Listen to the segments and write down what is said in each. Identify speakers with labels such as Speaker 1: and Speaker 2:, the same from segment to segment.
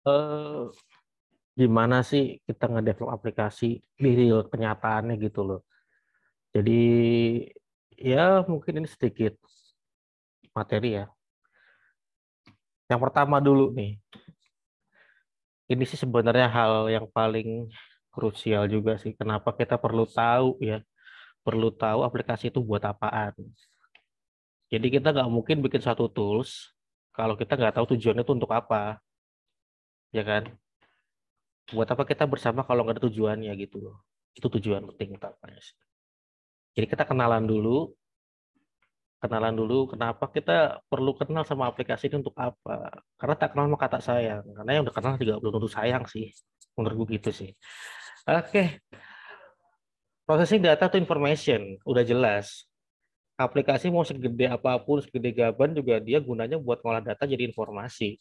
Speaker 1: eh, gimana sih kita ngedevelop aplikasi di real kenyataannya gitu loh. Jadi ya mungkin ini sedikit materi ya. Yang pertama dulu nih, ini sih sebenarnya hal yang paling krusial juga sih. Kenapa kita perlu tahu ya, perlu tahu aplikasi itu buat apaan. Jadi kita nggak mungkin bikin satu tools kalau kita nggak tahu tujuannya itu untuk apa, ya kan? Buat apa kita bersama kalau nggak ada tujuannya gitu loh. Itu tujuan penting utamanya sih. Jadi kita kenalan dulu kenapa kita perlu kenal sama aplikasi ini untuk apa. Karena tak kenal maka tak sayang. Karena yang udah kenal juga belum tentu sayang sih. Menurut gue gitu sih. Oke, processing data to information udah jelas. Aplikasi mau segede apapun, segede gaban juga dia gunanya buat ngolah data jadi informasi.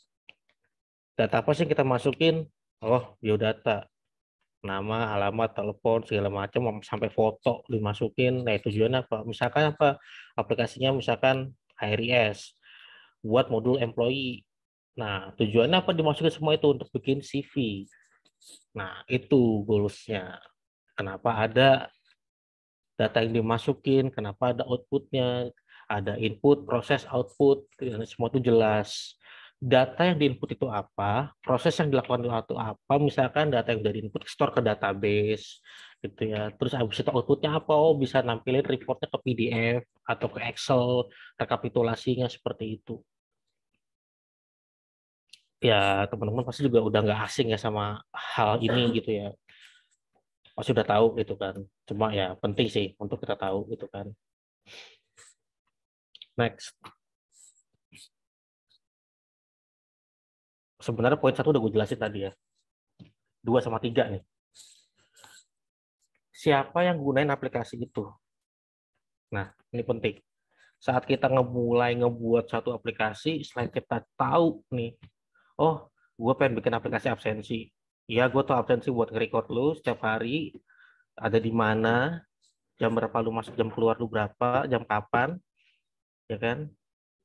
Speaker 1: Data apa sih yang kita masukin? Oh, biodata. Nama, alamat, telepon, segala macam, sampai foto dimasukin. Nah, tujuannya apa? Misalkan apa? Aplikasinya misalkan HRIS buat modul employee. Nah, tujuannya apa dimasukin semua itu untuk bikin CV. Nah, itu goalsnya. Kenapa ada data yang dimasukin, kenapa ada outputnya, ada input, proses, output, semua itu jelas. Data yang diinput itu apa, proses yang dilakukan itu apa, misalkan data yang dari input store ke database, gitu ya. Terus habis itu outputnya apa? Oh, bisa nampilin reportnya ke PDF atau ke Excel, rekapitulasinya seperti itu. Ya, teman-teman pasti juga udah nggak asing ya sama hal ini gitu ya. Pasti udah tahu gitu kan. Cuma ya penting sih untuk kita tahu gitu kan. Next. Sebenarnya poin satu udah gue jelasin tadi ya. Dua sama tiga nih. Siapa yang gunain aplikasi itu? Nah, ini penting. Saat kita ngebuat satu aplikasi, selain kita tahu nih, oh, gue pengen bikin aplikasi absensi. Ya, gue tahu absensi buat nge-record lu setiap hari, ada di mana, jam berapa lu masuk, jam keluar lu berapa, jam kapan, ya kan?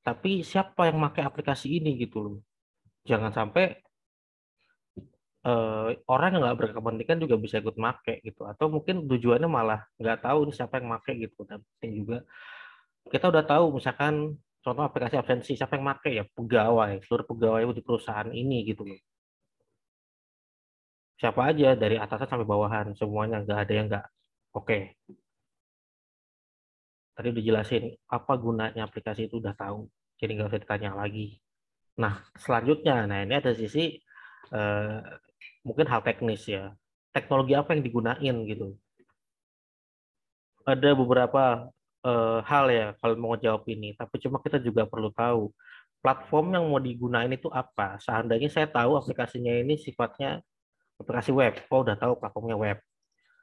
Speaker 1: Tapi siapa yang pakai aplikasi ini gitu loh. Jangan sampai orang yang nggak berkepentingan juga bisa ikut make gitu, atau mungkin tujuannya malah nggak tahu nih siapa yang make gitu. Dan penting juga kita udah tahu misalkan contoh aplikasi absensi, siapa yang make ya, pegawai, seluruh pegawai di perusahaan ini gitu loh. Siapa aja dari atasan sampai bawahan semuanya, nggak ada yang nggak oke. Tadi udah jelasin apa gunanya aplikasi itu, udah tahu, jadi nggak usah ditanya lagi. Nah, selanjutnya, nah ini ada sisi eh, mungkin hal teknis ya, teknologi apa yang digunain gitu. Ada beberapa hal ya kalau mau jawab ini, tapi cuma kita juga perlu tahu platform yang mau digunain itu apa. Seandainya saya tahu aplikasinya ini sifatnya aplikasi web, oh udah tahu platformnya web.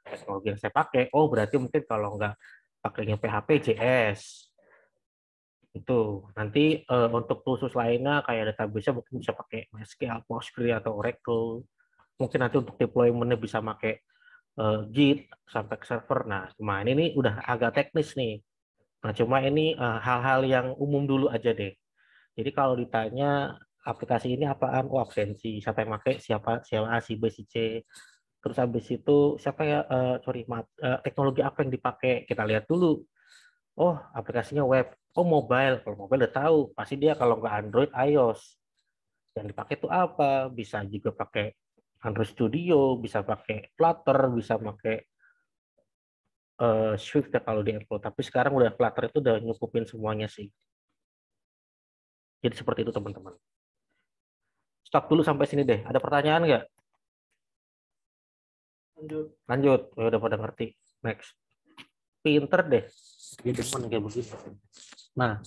Speaker 1: Teknologi yang saya pakai, oh berarti mungkin kalau nggak pakainya PHP, JS. Itu nanti untuk khusus lainnya kayak database mungkin bisa pakai MySQL, Postgre atau Oracle. Mungkin nanti untuk deployment-nya bisa pakai Git sampai ke server. Nah, cuma ini udah agak teknis nih. Nah, cuma ini hal-hal yang umum dulu aja deh. Jadi kalau ditanya aplikasi ini apaan? Oh, absensi. Siapa yang pakai? Siapa? Siapa A, si B, si C. Terus habis itu siapa ya? Sorry, maaf, teknologi apa yang dipakai? Kita lihat dulu. Oh, aplikasinya web. Oh, mobile. Kalau mobile udah tahu. Pasti dia kalau nggak Android, iOS. Yang dipakai itu apa? Bisa juga pakai Android Studio, bisa pakai Flutter, bisa pakai Swift ya kalau di Apple. Tapi sekarang udah Flutter itu udah nyukupin semuanya sih. Jadi seperti itu teman-teman. Stop dulu sampai sini deh. Ada pertanyaan nggak? Lanjut. Lanjut. Ya, udah pada ngerti. Next. Pinter deh. Dia demen kayak begitu. Nah,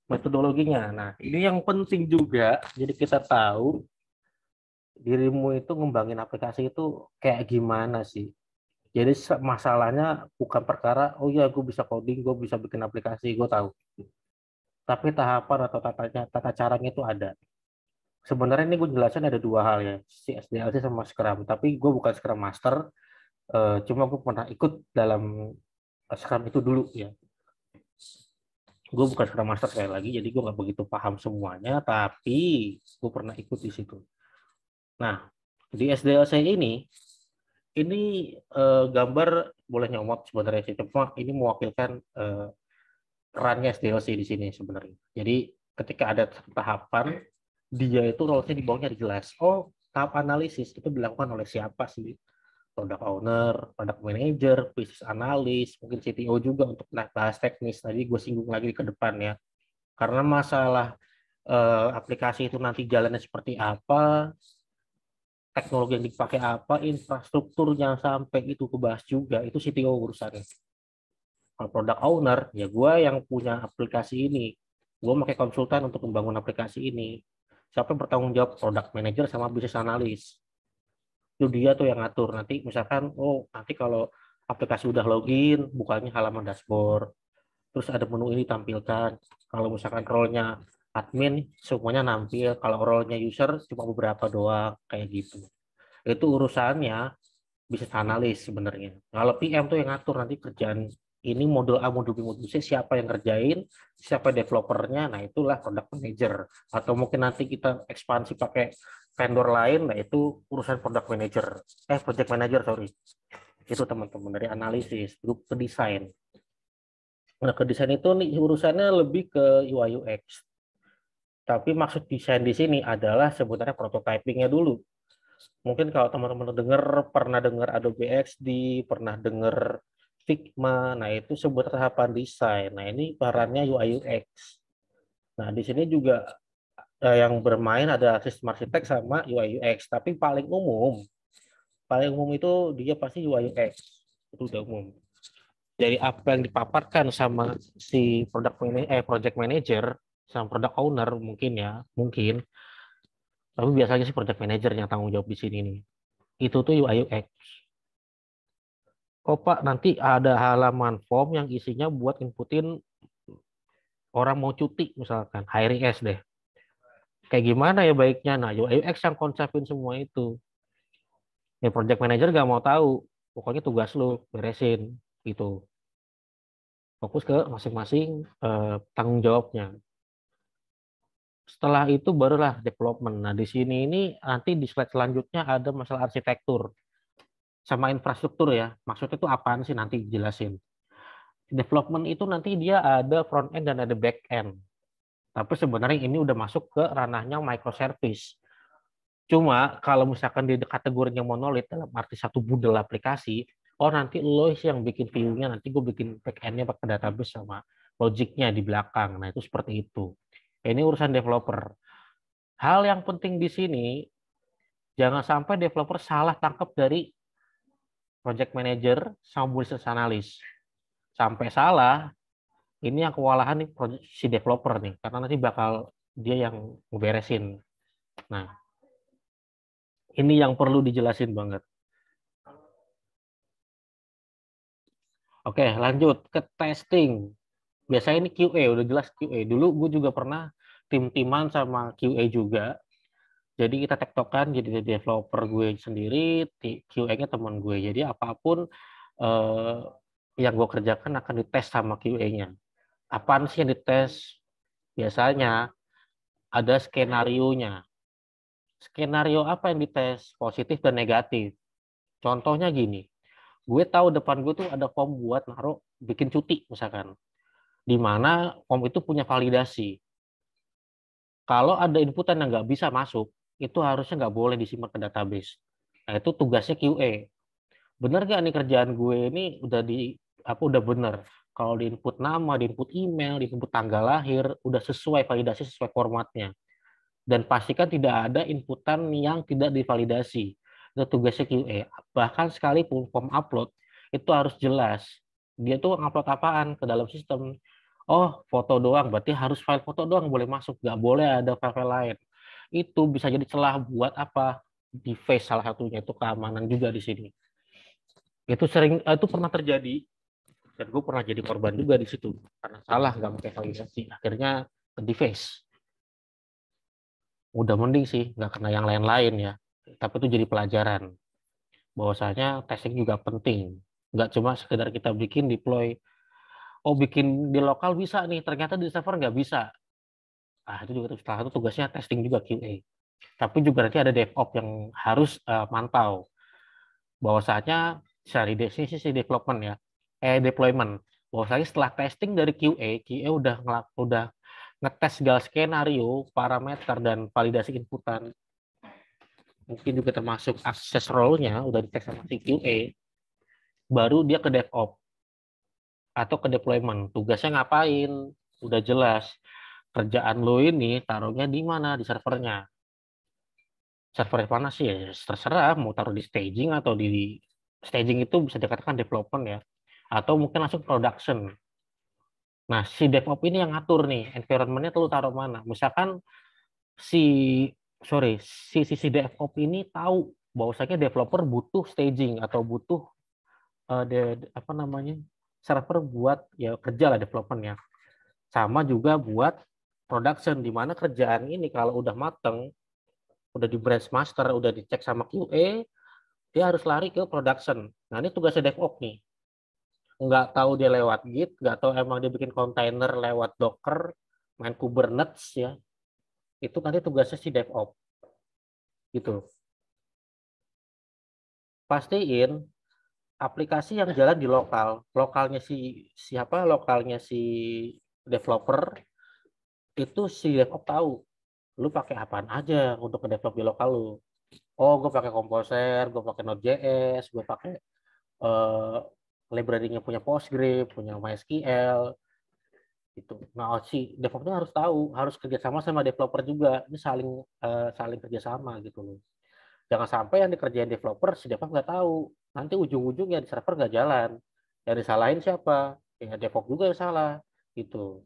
Speaker 1: metodologinya. Nah, ini yang penting juga. Jadi kita tahu dirimu itu ngembangin aplikasi itu kayak gimana sih. Jadi masalahnya bukan perkara, oh ya gue bisa coding, gue bisa bikin aplikasi, gue tahu. Tapi tahapan atau tata caranya itu ada. Sebenarnya ini gue jelasin ada dua hal ya, si SDLC sama Scrum. Tapi gue bukan Scrum Master, cuma gue pernah ikut dalam Scrum itu dulu ya. Gue bukan Scrum Master sekali lagi, jadi gue nggak begitu paham semuanya. Tapi gue pernah ikut di situ. Nah, di SDLC ini gambar boleh nyomot sebenarnya sih, cuma ini mewakilkan perannya SDLC di sini sebenarnya. Jadi ketika ada tahapan, dia itu role-nya di bawahnya jelas. Oh, tahap analisis itu dilakukan oleh siapa sih? Product owner, product manager, business analyst, mungkin CTO juga untuk bahas teknis. Tadi gue singgung lagi ke depan ya. Karena masalah aplikasi itu nanti jalannya seperti apa, teknologi yang dipakai apa, infrastrukturnya sampai itu kebahas juga, itu CTO urusannya. Kalau product owner, ya gue yang punya aplikasi ini. Gue pakai konsultan untuk membangun aplikasi ini. Siapa yang bertanggung jawab? Product manager sama business analyst. Itu dia tuh yang ngatur. Nanti misalkan, oh nanti kalau aplikasi udah login, bukannya halaman dashboard. Terus ada menu ini tampilkan. Kalau misalkan role-nya admin, semuanya nampil. Kalau role-nya user, cuma beberapa doang. Kayak gitu. Itu urusannya bisnis analis sebenarnya. Kalau PM tuh yang ngatur nanti kerjaan ini modul A, modul B, modul C, siapa yang ngerjain, siapa developernya, nah itulah product manager. Atau mungkin nanti kita ekspansi pakai vendor lain, nah itu urusan product manager. Project manager, sorry. Itu teman-teman dari analisis, grup ke desain. Nah, ke desain itu nih urusannya lebih ke UI UX. Tapi maksud desain di sini adalah sebenarnya prototypingnya dulu. Mungkin kalau teman-teman pernah dengar Adobe XD, pernah dengar Figma, nah itu sebuah tahapan desain. Nah ini perannya UI UX. Nah di sini juga yang bermain ada sistem arsitek sama UI UX, tapi paling umum itu dia pasti UI UX. Itu udah umum. Dari apa yang dipaparkan sama si project manager sama product owner mungkin ya, mungkin. Tapi biasanya sih project manager yang tanggung jawab di sini nih. Itu tuh UI UX. Oh Pak, nanti ada halaman form yang isinya buat inputin orang mau cuti misalkan, HRIS deh. Kayak gimana ya baiknya? Nah, UI UX yang konsepin semua itu. Ya project manager gak mau tahu. Pokoknya tugas lu beresin gitu. Fokus ke masing-masing tanggung jawabnya. Setelah itu barulah development. Nah, di sini ini nanti di slide selanjutnya ada masalah arsitektur sama infrastruktur ya. Maksudnya itu apaan sih nanti jelasin. Development itu nanti dia ada front end dan ada back end. Tapi sebenarnya ini udah masuk ke ranahnya microservice. Cuma kalau misalkan di kategorinya monolith dalam arti satu budel aplikasi, oh nanti lo sih yang bikin view-nya, nanti gue bikin back-end-nya pakai database sama logiknya di belakang. Nah itu seperti itu. Ini urusan developer. Hal yang penting di sini, jangan sampai developer salah tangkap dari project manager sama business analyst. Sampai salah, ini yang kewalahan nih si developer nih, karena nanti bakal dia yang ngeberesin. Nah, ini yang perlu dijelasin banget. Oke, lanjut ke testing. Biasanya ini QA, udah jelas QA. Dulu gue juga pernah tim-timan sama QA juga. Jadi kita tektokan jadi developer gue sendiri, QA-nya teman gue. Jadi apapun eh, yang gue kerjakan akan dites sama QA-nya. Apaan sih yang dites? Biasanya ada skenario-nya. Skenario apa yang dites? Positif dan negatif. Contohnya gini, gue tahu depan gue tuh ada form buat naruh bikin cuti misalkan. Di mana form itu punya validasi. Kalau ada inputan yang nggak bisa masuk, itu harusnya nggak boleh disimpan ke database. Nah, itu tugasnya QA. Bener nggak nih kerjaan gue ini udah bener. Kalau di input nama, di input email, di input tanggal lahir, udah sesuai validasi sesuai formatnya. Dan pastikan tidak ada inputan yang tidak divalidasi. Itu tugasnya QA. Bahkan sekalipun form upload, itu harus jelas. Dia tuh ngupload apaan ke dalam sistem. Oh, foto doang. Berarti harus file foto doang boleh masuk. Nggak boleh ada file-file lain. Itu bisa jadi celah buat apa? Di face salah satunya. Itu keamanan juga di sini. Itu pernah terjadi. Dan gue pernah jadi korban juga di situ. Karena salah, nggak pakai validasi. Akhirnya di face. Udah mending sih, nggak kena yang lain-lain ya. Tapi itu jadi pelajaran. Bahwasanya testing juga penting. Nggak cuma sekedar kita bikin deploy. Oh, bikin di lokal bisa nih, ternyata di server nggak bisa. Ah, itu juga salah satu tugasnya testing juga QA. Tapi juga nanti ada DevOps yang harus mantau bahwasanya sisi development ya, deployment. Bahwasanya setelah testing dari QA udah ngetes segala skenario, parameter dan validasi inputan. Mungkin juga termasuk akses role-nya udah dites sama si QA, baru dia ke DevOps atau ke deployment. Tugasnya ngapain? Udah jelas. Kerjaan lo ini taruhnya di mana? Di servernya. Server mana sih ya? Terserah mau taruh di staging atau di staging itu bisa dikatakan development ya. Atau mungkin langsung production. Nah, si DevOps ini yang ngatur nih, environment-nya tuh taruh mana. Misalkan si sisi DevOps ini tahu bahwasanya developer butuh staging atau butuh apa namanya server buat ya kerja lah development ya. Sama juga buat production di mana kerjaan ini kalau udah mateng, udah di branch master, udah dicek sama QA, dia harus lari ke production. Nah ini tugasnya DevOps nih. Nggak tahu dia lewat Git, nggak tahu emang dia bikin container lewat Docker, main Kubernetes ya. Itu nanti tugasnya si DevOps gitu. Pastiin aplikasi yang jalan di lokalnya lokalnya si developer itu si DevOps tahu lu pakai apaan aja untuk nge-develop di lokal lu. Oh, gue pakai Composer, gue pakai Node.js, gue pakai uh, library-nya punya Postgres, punya MySQL gitu. Nah, si developer harus tahu, harus kerjasama sama developer juga. Ini saling kerjasama gitu loh. Jangan sampai yang dikerjain developer si developer nggak tahu. Nanti ujung-ujungnya di server nggak jalan. Yang disalahin siapa? Ya developer juga yang salah gitu.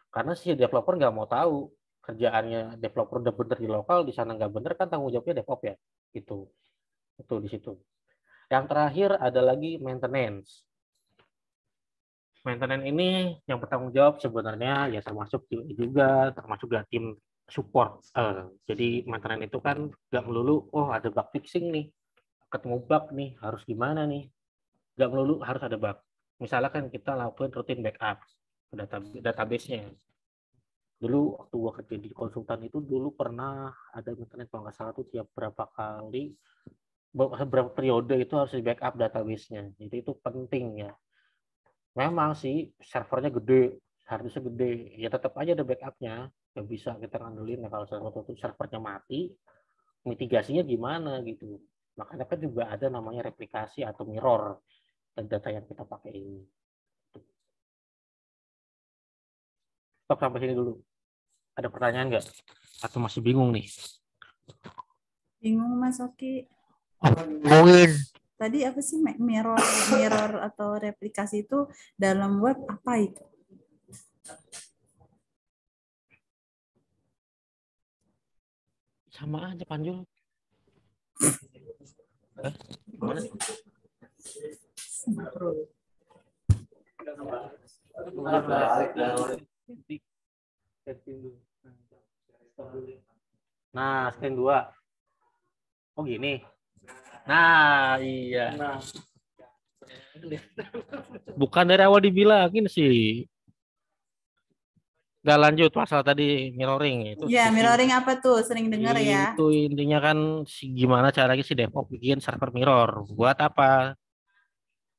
Speaker 1: Karena si developer nggak mau tahu kerjaannya developer udah bener di lokal, di sana nggak bener kan tanggung jawabnya DevOps ya. Gitu. Itu di situ. Yang terakhir ada lagi maintenance. Maintenance ini yang bertanggung jawab sebenarnya ya termasuk juga, termasuk juga tim support. Jadi maintenance itu kan nggak melulu, oh ada bug fixing nih, ketemu bug nih, harus gimana nih. Nggak melulu harus ada bug. Misalnya kan kita lakukan rutin backup database-nya. Dulu waktu gua kerja di konsultan itu dulu pernah ada maintenance kalau nggak salah tuh tiap berapa kali, beberapa periode itu harus di backup database-nya. Jadi itu penting ya. Memang sih servernya gede, harddisknya gede, ya tetap aja ada backupnya. Nggak bisa kita ngandelin ya kalau servernya mati, mitigasinya gimana gitu. Makanya kan juga ada namanya replikasi atau mirror data yang kita pakai ini. Stop sampai sini dulu. Ada pertanyaan nggak? Atau masih bingung nih?
Speaker 2: Bingung Mas Oki.
Speaker 1: Mungkin.
Speaker 2: Tadi apa sih mirror atau replikasi itu dalam web apa itu?
Speaker 1: Sama aja Panjul. Gimana? Nah, scan 2. Oh gini. Nah, iya. Bukan dari awal dibilangin sih. Nggak lanjut masalah tadi mirroring itu.
Speaker 2: Ya, mirroring apa tuh? Sering dengar ya.
Speaker 1: Itu intinya kan gimana caranya si DevOps bikin server mirror. Buat apa?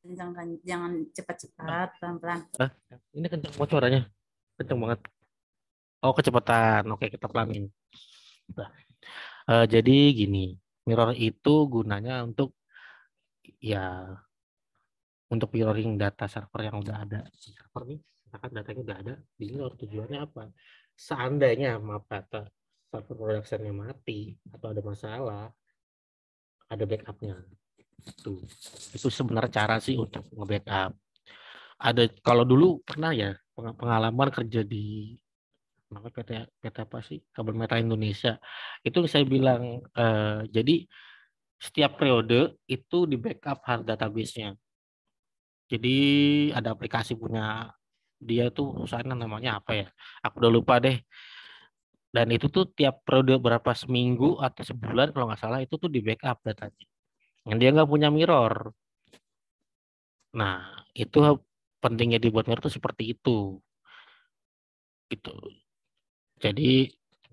Speaker 2: Jangan cepat-cepat, pelan-pelan.
Speaker 1: Ini kenceng banget suaranya. Kenceng banget. Oh, kecepatan. Oke, kita pelanin. Nah, jadi gini, mirror itu gunanya untuk ya untuk mirroring data server yang udah ada. Server nih, misalkan datanya udah ada, di mirror tujuannya apa? Seandainya maaf kata server productionnya mati atau ada masalah, ada backupnya. Itu sebenarnya cara sih untuk nge-backup. Ada kalau dulu pernah ya pengalaman kerja di namanya PT apa sih Kabel Meta Indonesia itu saya bilang jadi setiap periode itu di backup hard database-nya. Jadi ada aplikasi punya dia tuh perusahaan namanya apa ya? Aku udah lupa deh. Dan itu tuh tiap periode berapa seminggu atau sebulan kalau nggak salah itu tuh di backup datanya. Yang dia nggak punya mirror. Nah itu pentingnya dibuat mirror tuh seperti itu. Gitu. Jadi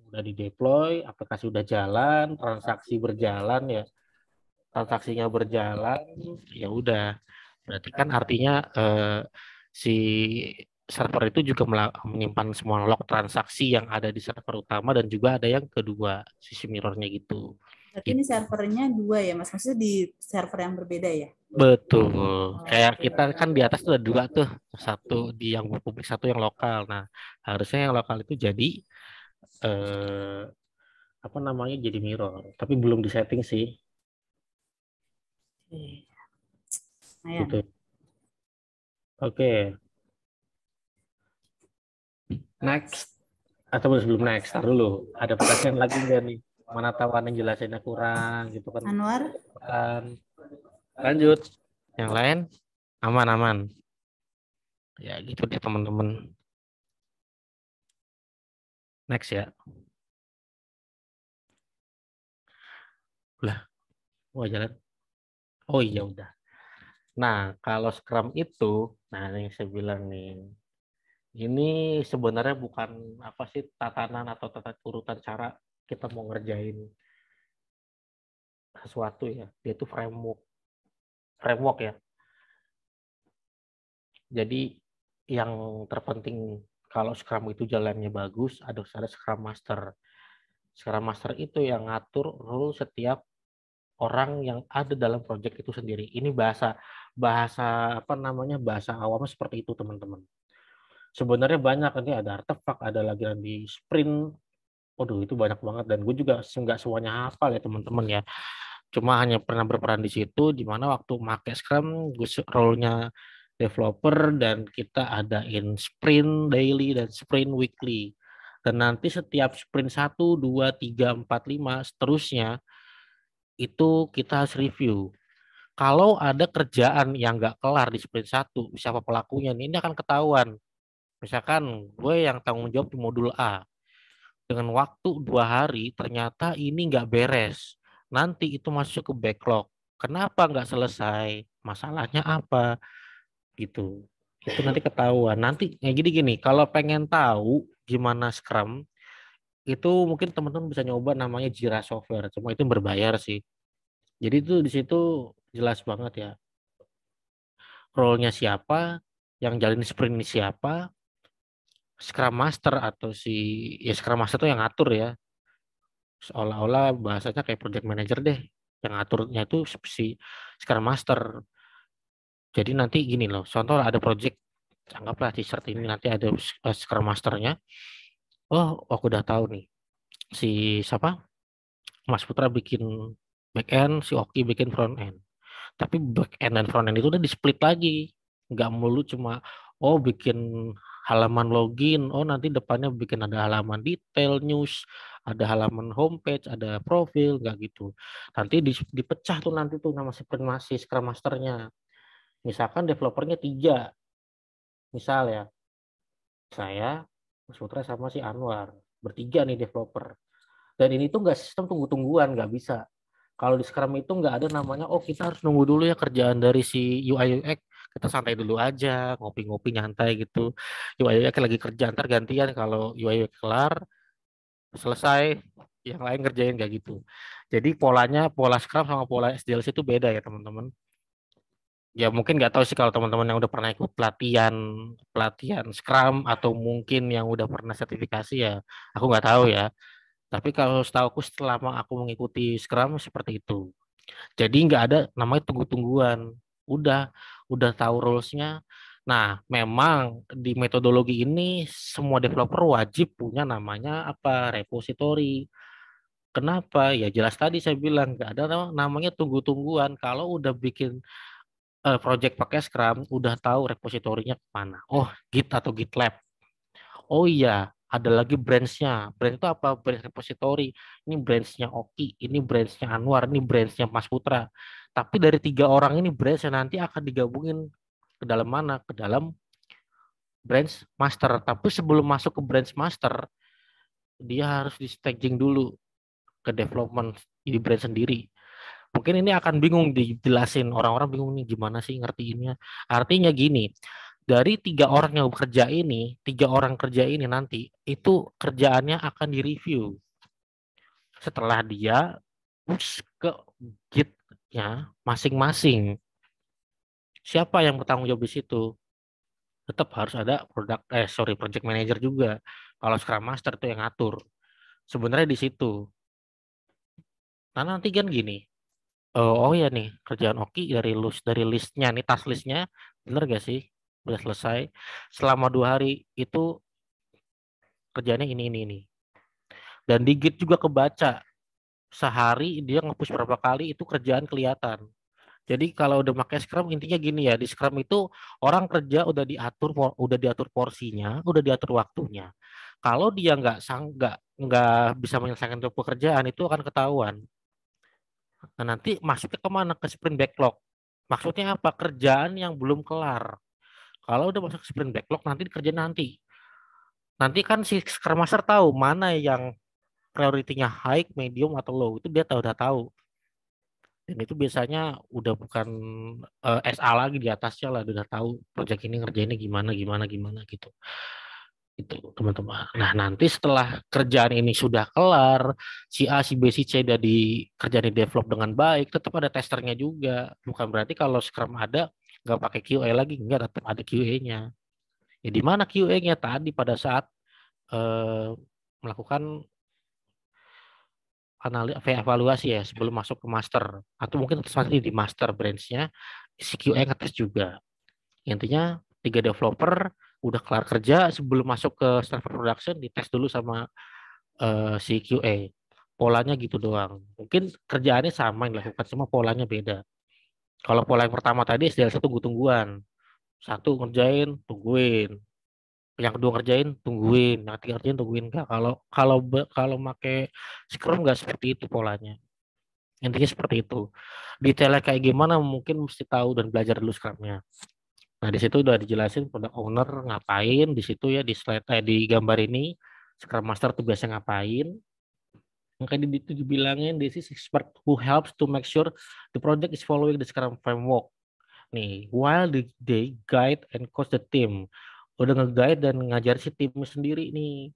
Speaker 1: udah di deploy, aplikasi udah jalan, transaksi berjalan ya, transaksinya berjalan, ya udah. Berarti kan artinya si server itu juga menyimpan semua log transaksi yang ada di server utama dan juga ada yang kedua, sisi mirrornya gitu.
Speaker 2: Berarti ini
Speaker 1: Gitu.
Speaker 2: servernya dua ya, Mas? Maksudnya di server yang berbeda ya?
Speaker 1: Betul. Kayak
Speaker 2: Oke.
Speaker 1: kita kan di atas tuh ada dua tuh, satu di yang publik, satu yang lokal. Nah, harusnya yang lokal itu jadi eh, apa namanya jadi mirror, tapi belum disetting sih.
Speaker 2: Lumayan.
Speaker 1: Gitu. Oke, next. Atau sebelum next, tar dulu. Ada pertanyaan lagi nggak nih? Mana tahu yang jelasinnya kurang gitu kan.
Speaker 2: Anwar,
Speaker 1: Kan. Lanjut. Yang lain aman-aman. Ya gitu deh teman-teman. Next ya. Udah, mau jalan. Oh iya udah. Nah, kalau Scrum itu, nah ini yang saya bilang nih, ini sebenarnya bukan apa sih tatanan atau tata urutan cara kita mau ngerjain sesuatu ya. Dia itu framework ya. Jadi yang terpenting kalau Scrum itu jalannya bagus, ada Scrum Master. Scrum Master itu yang ngatur rule setiap orang yang ada dalam project itu sendiri. Ini bahasa bahasa apa namanya bahasa awamnya seperti itu teman-teman. Sebenarnya banyak ini ada artefak, ada lagi di sprint. Waduh itu banyak banget dan gue juga nggak semuanya hafal ya teman-teman ya. Cuma hanya pernah berperan di situ di mana waktu make Scrum gue role-nya developer dan kita adain sprint daily dan sprint weekly. Dan nanti setiap sprint 1, 2, 3, 4, 5 seterusnya itu kita harus review. Kalau ada kerjaan yang nggak kelar di sprint 1, siapa pelakunya nih? Ini akan ketahuan. Misalkan gue yang tanggung jawab di modul A, dengan waktu 2 hari ternyata ini nggak beres. Nanti itu masuk ke backlog. Kenapa nggak selesai? Masalahnya apa? Gitu. Itu nanti ketahuan. Nanti kayak gini-gini. Kalau pengen tahu gimana Scrum, itu mungkin teman-teman bisa nyoba namanya Jira Software. Cuma itu berbayar sih. Jadi itu di situ jelas banget ya. Role-nya siapa, yang jalin sprint ini siapa, Scrum Master atau si ya Scrum Master itu yang ngatur ya. Seolah-olah bahasanya kayak project manager deh. Yang ngaturnya itu si Scrum Master. Jadi nanti gini loh, contoh ada project, anggaplah t-shirt ini nanti ada Scrum Masternya. Oh, aku udah tahu nih. Si siapa? Mas Putra bikin back end, si Oki bikin front end. Tapi back end dan front end itu udah di split lagi. Nggak mulu cuma, oh bikin halaman login, oh nanti depannya bikin ada halaman detail, news, ada halaman homepage, ada profil, nggak gitu. Nanti dipecah tuh nanti tuh nama sprint masih Scrum Masternya. Misalkan developernya 3, misal ya, saya, Mas Putra sama si Anwar. Bertiga nih developer. Dan ini tuh nggak sistem tunggu-tungguan, nggak bisa. Kalau di Scrum itu nggak ada namanya, oh kita harus nunggu dulu ya kerjaan dari si UI UX, kita santai dulu aja, ngopi-ngopi nyantai gitu. UI UX lagi kerja, ntar gantian kalau UI UX kelar, selesai, yang lain ngerjain nggak gitu. Jadi pola Scrum sama pola SDLC itu beda ya teman-teman. Ya mungkin nggak tahu sih kalau teman-teman yang udah pernah ikut pelatihan pelatihan Scrum atau mungkin yang udah pernah sertifikasi ya, aku nggak tahu ya. Tapi kalau setahu aku setelah aku mengikuti Scrum seperti itu. Jadi nggak ada namanya tunggu-tungguan. Udah, udah tahu rules-nya. Nah, memang di metodologi ini semua developer wajib punya namanya apa repository. Kenapa? Ya jelas tadi saya bilang nggak ada namanya tunggu-tungguan. Kalau udah bikin project pakai Scrum, udah tahu repositorinya kemana. Oh, Git atau GitLab. Oh iya, ada lagi branch-nya. Branch itu apa? Branch repository. Ini branch-nya Oki, ini branch-nya Anwar, ini branch-nya Mas Putra. Tapi dari 3 orang ini branch-nya nanti akan digabungin ke dalam mana? Ke dalam branch master. Tapi sebelum masuk ke branch master, dia harus di staging dulu ke development di branch sendiri. Mungkin ini akan bingung dijelasin. Orang-orang bingung nih gimana sih ngertiinnya. Artinya gini, Dari 3 orang yang bekerja ini, 3 orang kerja ini nanti itu kerjaannya akan direview setelah dia push ke gitnya masing-masing. Siapa yang bertanggung jawab di situ? Tetap harus ada project manager juga. Kalau Scrum Master itu yang ngatur. Sebenarnya di situ. Nah nanti kan gini. Oh ya nih kerjaan Oki dari listnya nih task listnya bener gak sih? Udah selesai. Selama 2 hari itu kerjanya ini. Dan di Git juga kebaca. Sehari dia nge-push berapa kali itu kerjaan kelihatan. Jadi kalau udah pakai Scrum intinya gini ya, di Scrum itu orang kerja udah diatur porsinya, udah diatur waktunya. Kalau dia nggak bisa menyelesaikan tuh pekerjaan itu akan ketahuan. Nah, nanti masuknya kemana? Ke sprint backlog. Maksudnya apa? Kerjaan yang belum kelar. Kalau udah masuk ke sprint backlog nanti dikerjain nanti. Nanti kan si Scrum Master tahu mana yang prioritinya high, medium atau low. Itu dia udah tahu. Dan itu biasanya udah bukan SA lagi di atasnya lah, udah tahu proyek ini ngerjainnya gimana gimana gimana gitu. Itu teman-teman. Nah, nanti setelah kerjaan ini sudah kelar, si A, si B, si C udah kerjaan di develop dengan baik, tetap ada testernya juga. Bukan berarti kalau Scrum ada nggak pakai QA lagi, nggak, tetap ada QA-nya. Ya di mana QA-nya tadi pada saat eh, melakukan evaluasi ya sebelum masuk ke master atau mungkin nanti di master branch-nya si QA ngetes juga. Intinya 3 developer udah kelar kerja sebelum masuk ke server production dites dulu sama si QA. Polanya gitu doang. Mungkin kerjaannya sama yang dilakukan, cuma polanya beda. Kalau pola yang pertama tadi SDLC tunggu-tungguan. Satu ngerjain, tungguin. Yang kedua ngerjain, tungguin. Yang ketiga ngerjain, tungguin. Enggak. Kalau make Scrum nggak seperti itu polanya. Intinya seperti itu. Detailnya kayak gimana mungkin mesti tahu dan belajar dulu Scrum-nya. Nah, di situ udah dijelasin product owner ngapain di situ ya di slide di gambar ini Scrum Master tuh biasa ngapain. Makanya di situ dibilangin this is expert who helps to make sure the project is following the Scrum framework. Nih, while they guide and coach the team. Udah nge-guide dan ngajar si tim sendiri nih.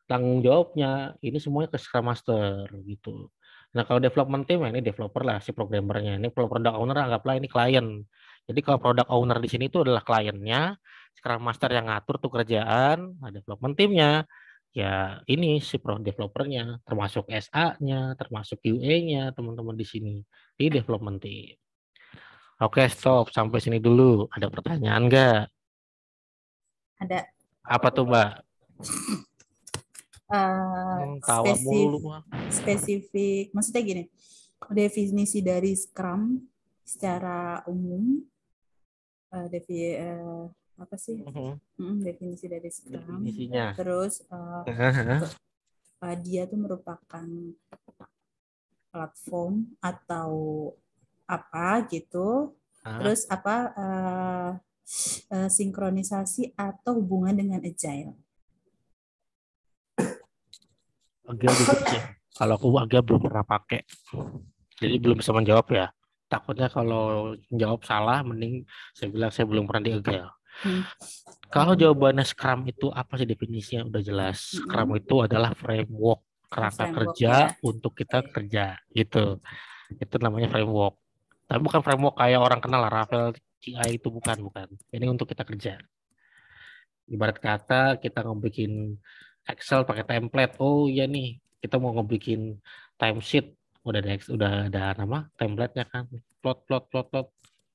Speaker 1: Tanggung jawabnya ini semuanya ke Scrum Master gitu. Nah kalau development team ini developer lah si programmernya. Ini kalau product owner anggaplah ini klien. Jadi kalau product owner di sini itu adalah kliennya, Scrum Master yang ngatur tuh kerjaan, nah development timnya ya ini si pro developernya, termasuk SA-nya, termasuk QA-nya teman-teman di sini di development team. Oke stop sampai sini dulu. Ada pertanyaan nggak?
Speaker 2: Ada
Speaker 1: Apa tuh Mbak? Tawa mulu
Speaker 2: spesifik,
Speaker 1: Mbak.
Speaker 2: spesifik, maksudnya gini, definisi dari Scrum secara umum, apa sih definisi dari Scrum,
Speaker 1: Definisinya.
Speaker 2: terus dia tuh merupakan platform atau apa gitu, terus apa sinkronisasi atau hubungan dengan agile.
Speaker 1: Agile juga sih. Kalau aku agile belum pernah pakai, jadi belum bisa menjawab ya. Takutnya kalau jawab salah, mending saya bilang saya belum pernah di agile. Kalau jawabannya Scrum itu apa sih definisinya? Udah jelas. Scrum itu adalah framework kerangka kerja
Speaker 2: ya.
Speaker 1: untuk kita kerja gitu. Itu namanya framework. Tapi bukan framework kayak orang kenal lah, Ravel CI itu bukan. Ini untuk kita kerja. Ibarat kata kita ngebikin Excel pakai template. Oh iya nih, kita mau ngebikin timesheet. Udah ada nama template-nya kan. Plot.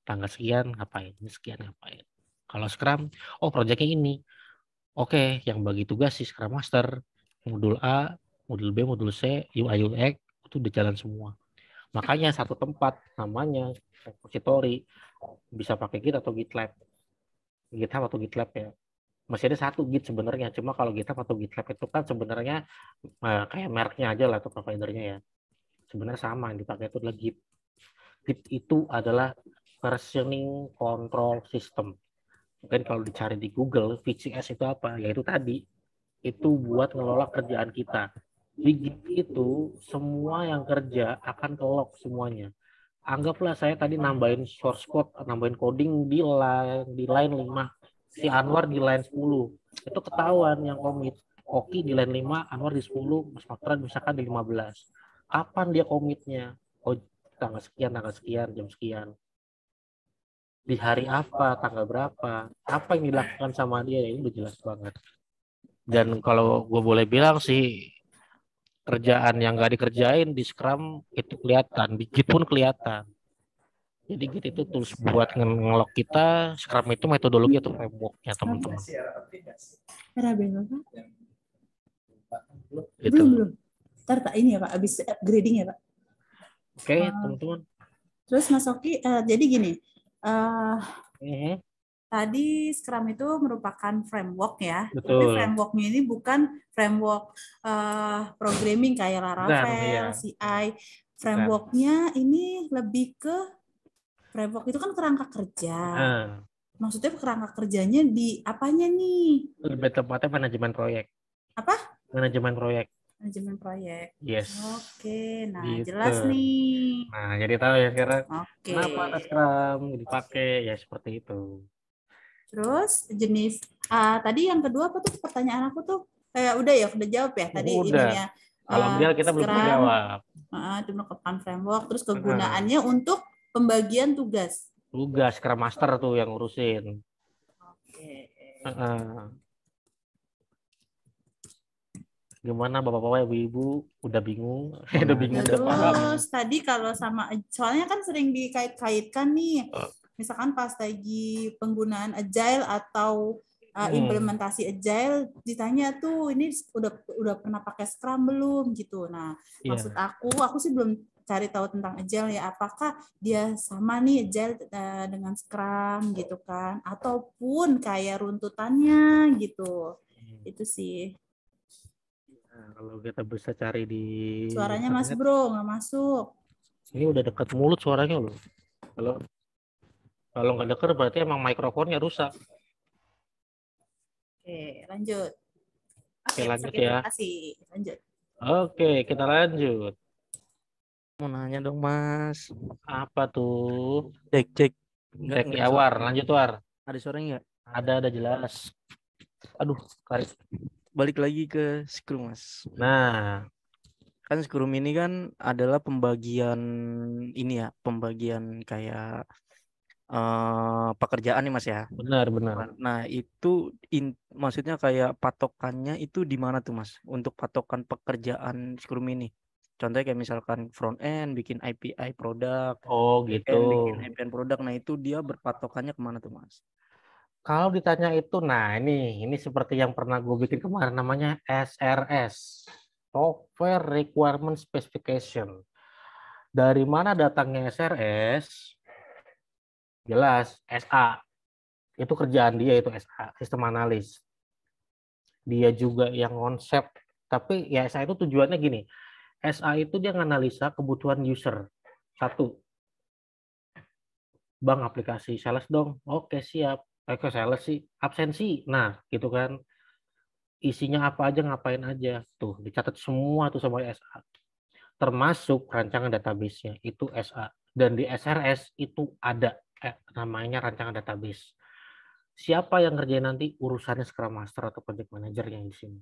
Speaker 1: Tanggal sekian ngapain, ini sekian ngapain. Kalau Scrum, oh proyeknya ini. Oke, yang bagi tugas si Scrum Master. Modul A, modul B, modul C, UI UX itu udah jalan semua. Makanya satu tempat namanya repository bisa pakai Git atau GitLab. GitHub atau GitLab ya. Masih ada satu Git sebenarnya. Cuma kalau GitHub atau GitLab itu kan sebenarnya kayak mereknya aja lah atau providernya ya. Sebenarnya sama yang dipakai itu adalah Git. Git itu adalah versioning control system. Mungkin kalau dicari di Google, VCS itu apa? Yaitu tadi, itu buat ngelola kerjaan kita. Di Git itu semua yang kerja akan ke-log semuanya. Anggaplah saya tadi nambahin source code, nambahin coding di line 5. si Anwar di line 10. Itu ketahuan yang komit. Oki di line 5, Anwar di 10, Mas Makran misalkan di 15. Kapan dia komitnya? Oh, tanggal sekian, jam sekian. Di hari apa, tanggal berapa, apa yang dilakukan sama dia, ini udah jelas banget. Dan kalau gue boleh bilang sih, kerjaan yang nggak dikerjain di Scrum itu kelihatan, di Git pun kelihatan. Jadi Git itu tools buat ngelok kita, Scrum itu metodologi atau frameworknya teman-teman. Gitu.
Speaker 2: Belum. Ntar tak ini ya Pak, habis upgrading ya Pak.
Speaker 1: Oke, teman-teman.
Speaker 2: Terus Mas Oki, jadi gini,
Speaker 1: Mhm.
Speaker 2: tadi Scrum itu merupakan framework ya,
Speaker 1: Betul.
Speaker 2: tapi frameworknya ini bukan framework programming kayak Laravel,
Speaker 1: iya.
Speaker 2: CI. Frameworknya ini lebih ke framework itu kan kerangka kerja. Maksudnya kerangka kerjanya di apanya nih?
Speaker 1: Lebih tepatnya manajemen proyek.
Speaker 2: Apa?
Speaker 1: Manajemen proyek.
Speaker 2: Manajemen proyek.
Speaker 1: Yes.
Speaker 2: Oke, nah
Speaker 1: Gitu.
Speaker 2: jelas nih.
Speaker 1: Nah, jadi tahu ya sekarang
Speaker 2: Oke.
Speaker 1: kenapa ada Scrum dipakai ya seperti itu.
Speaker 2: Terus jenis tadi yang kedua apa tuh pertanyaan aku tuh kayak udah ya udah jawab ya tadi
Speaker 1: Udah.
Speaker 2: ininya.
Speaker 1: Alhamdulillah kita belum
Speaker 2: Scrum,
Speaker 1: jawab.
Speaker 2: Itu melakukan framework terus kegunaannya untuk pembagian tugas.
Speaker 1: Tugas Scrum Master tuh yang ngurusin.
Speaker 2: Oke.
Speaker 1: Gimana bapak-bapak, ibu-ibu udah bingung? Udah bingung udah paham.
Speaker 2: Terus tadi kalau sama soalnya kan sering dikait-kaitkan nih. Misalkan pas lagi penggunaan agile atau implementasi agile ditanya tuh ini udah pernah pakai Scrum belum gitu. Nah, maksud aku sih belum cari tahu tentang agile ya, apakah dia sama nih agile dengan Scrum gitu kan ataupun kayak runtutannya gitu. Itu sih.
Speaker 1: Nah, kalau kita bisa cari di
Speaker 2: suaranya Mas Bro nggak masuk.
Speaker 1: Ini udah dekat mulut suaranya loh. Kalau nggak dekat berarti emang mikrofonnya rusak.
Speaker 2: Oke, lanjut.
Speaker 1: Oke, lanjut ya.
Speaker 2: Terima kasih. Lanjut.
Speaker 1: Oke, kita lanjut.
Speaker 3: Mau nanya dong, Mas.
Speaker 1: Apa tuh?
Speaker 3: Cek.
Speaker 1: Cek ya, War. Lanjut, War.
Speaker 3: Ada suaranya nggak?
Speaker 1: Ada jelas. Aduh, Karis.
Speaker 3: Balik lagi ke Scrum, Mas.
Speaker 1: Nah,
Speaker 3: kan Scrum ini kan adalah pembagian ini ya, pembagian kayak pekerjaan nih Mas ya.
Speaker 1: benar.
Speaker 3: Nah, itu maksudnya kayak patokannya itu di mana tuh Mas untuk patokan pekerjaan Scrum ini? Contohnya kayak misalkan front end bikin API produk,
Speaker 1: oh gitu.
Speaker 3: bikin API produk. Nah, itu dia berpatokannya kemana tuh Mas?
Speaker 1: Kalau ditanya itu, nah ini seperti yang pernah gue bikin kemarin namanya SRS, Software Requirement Specification. Dari mana datangnya SRS? Jelas SA. Itu kerjaan dia itu SA, sistem analis. Dia juga yang konsep, tapi ya SA itu tujuannya gini. SA itu dia nganalisa kebutuhan user. Satu, Bang aplikasi sales dong. Oke siap. Ke sales sih absensi. Nah gitu kan. Isinya apa aja, ngapain aja. Tuh dicatat semua tuh sama SA. Termasuk rancangan database-nya itu SA. Dan di SRS itu ada namanya rancangan database. Siapa yang ngerjain nanti urusannya Scrum Master atau Project Manager yang di sini.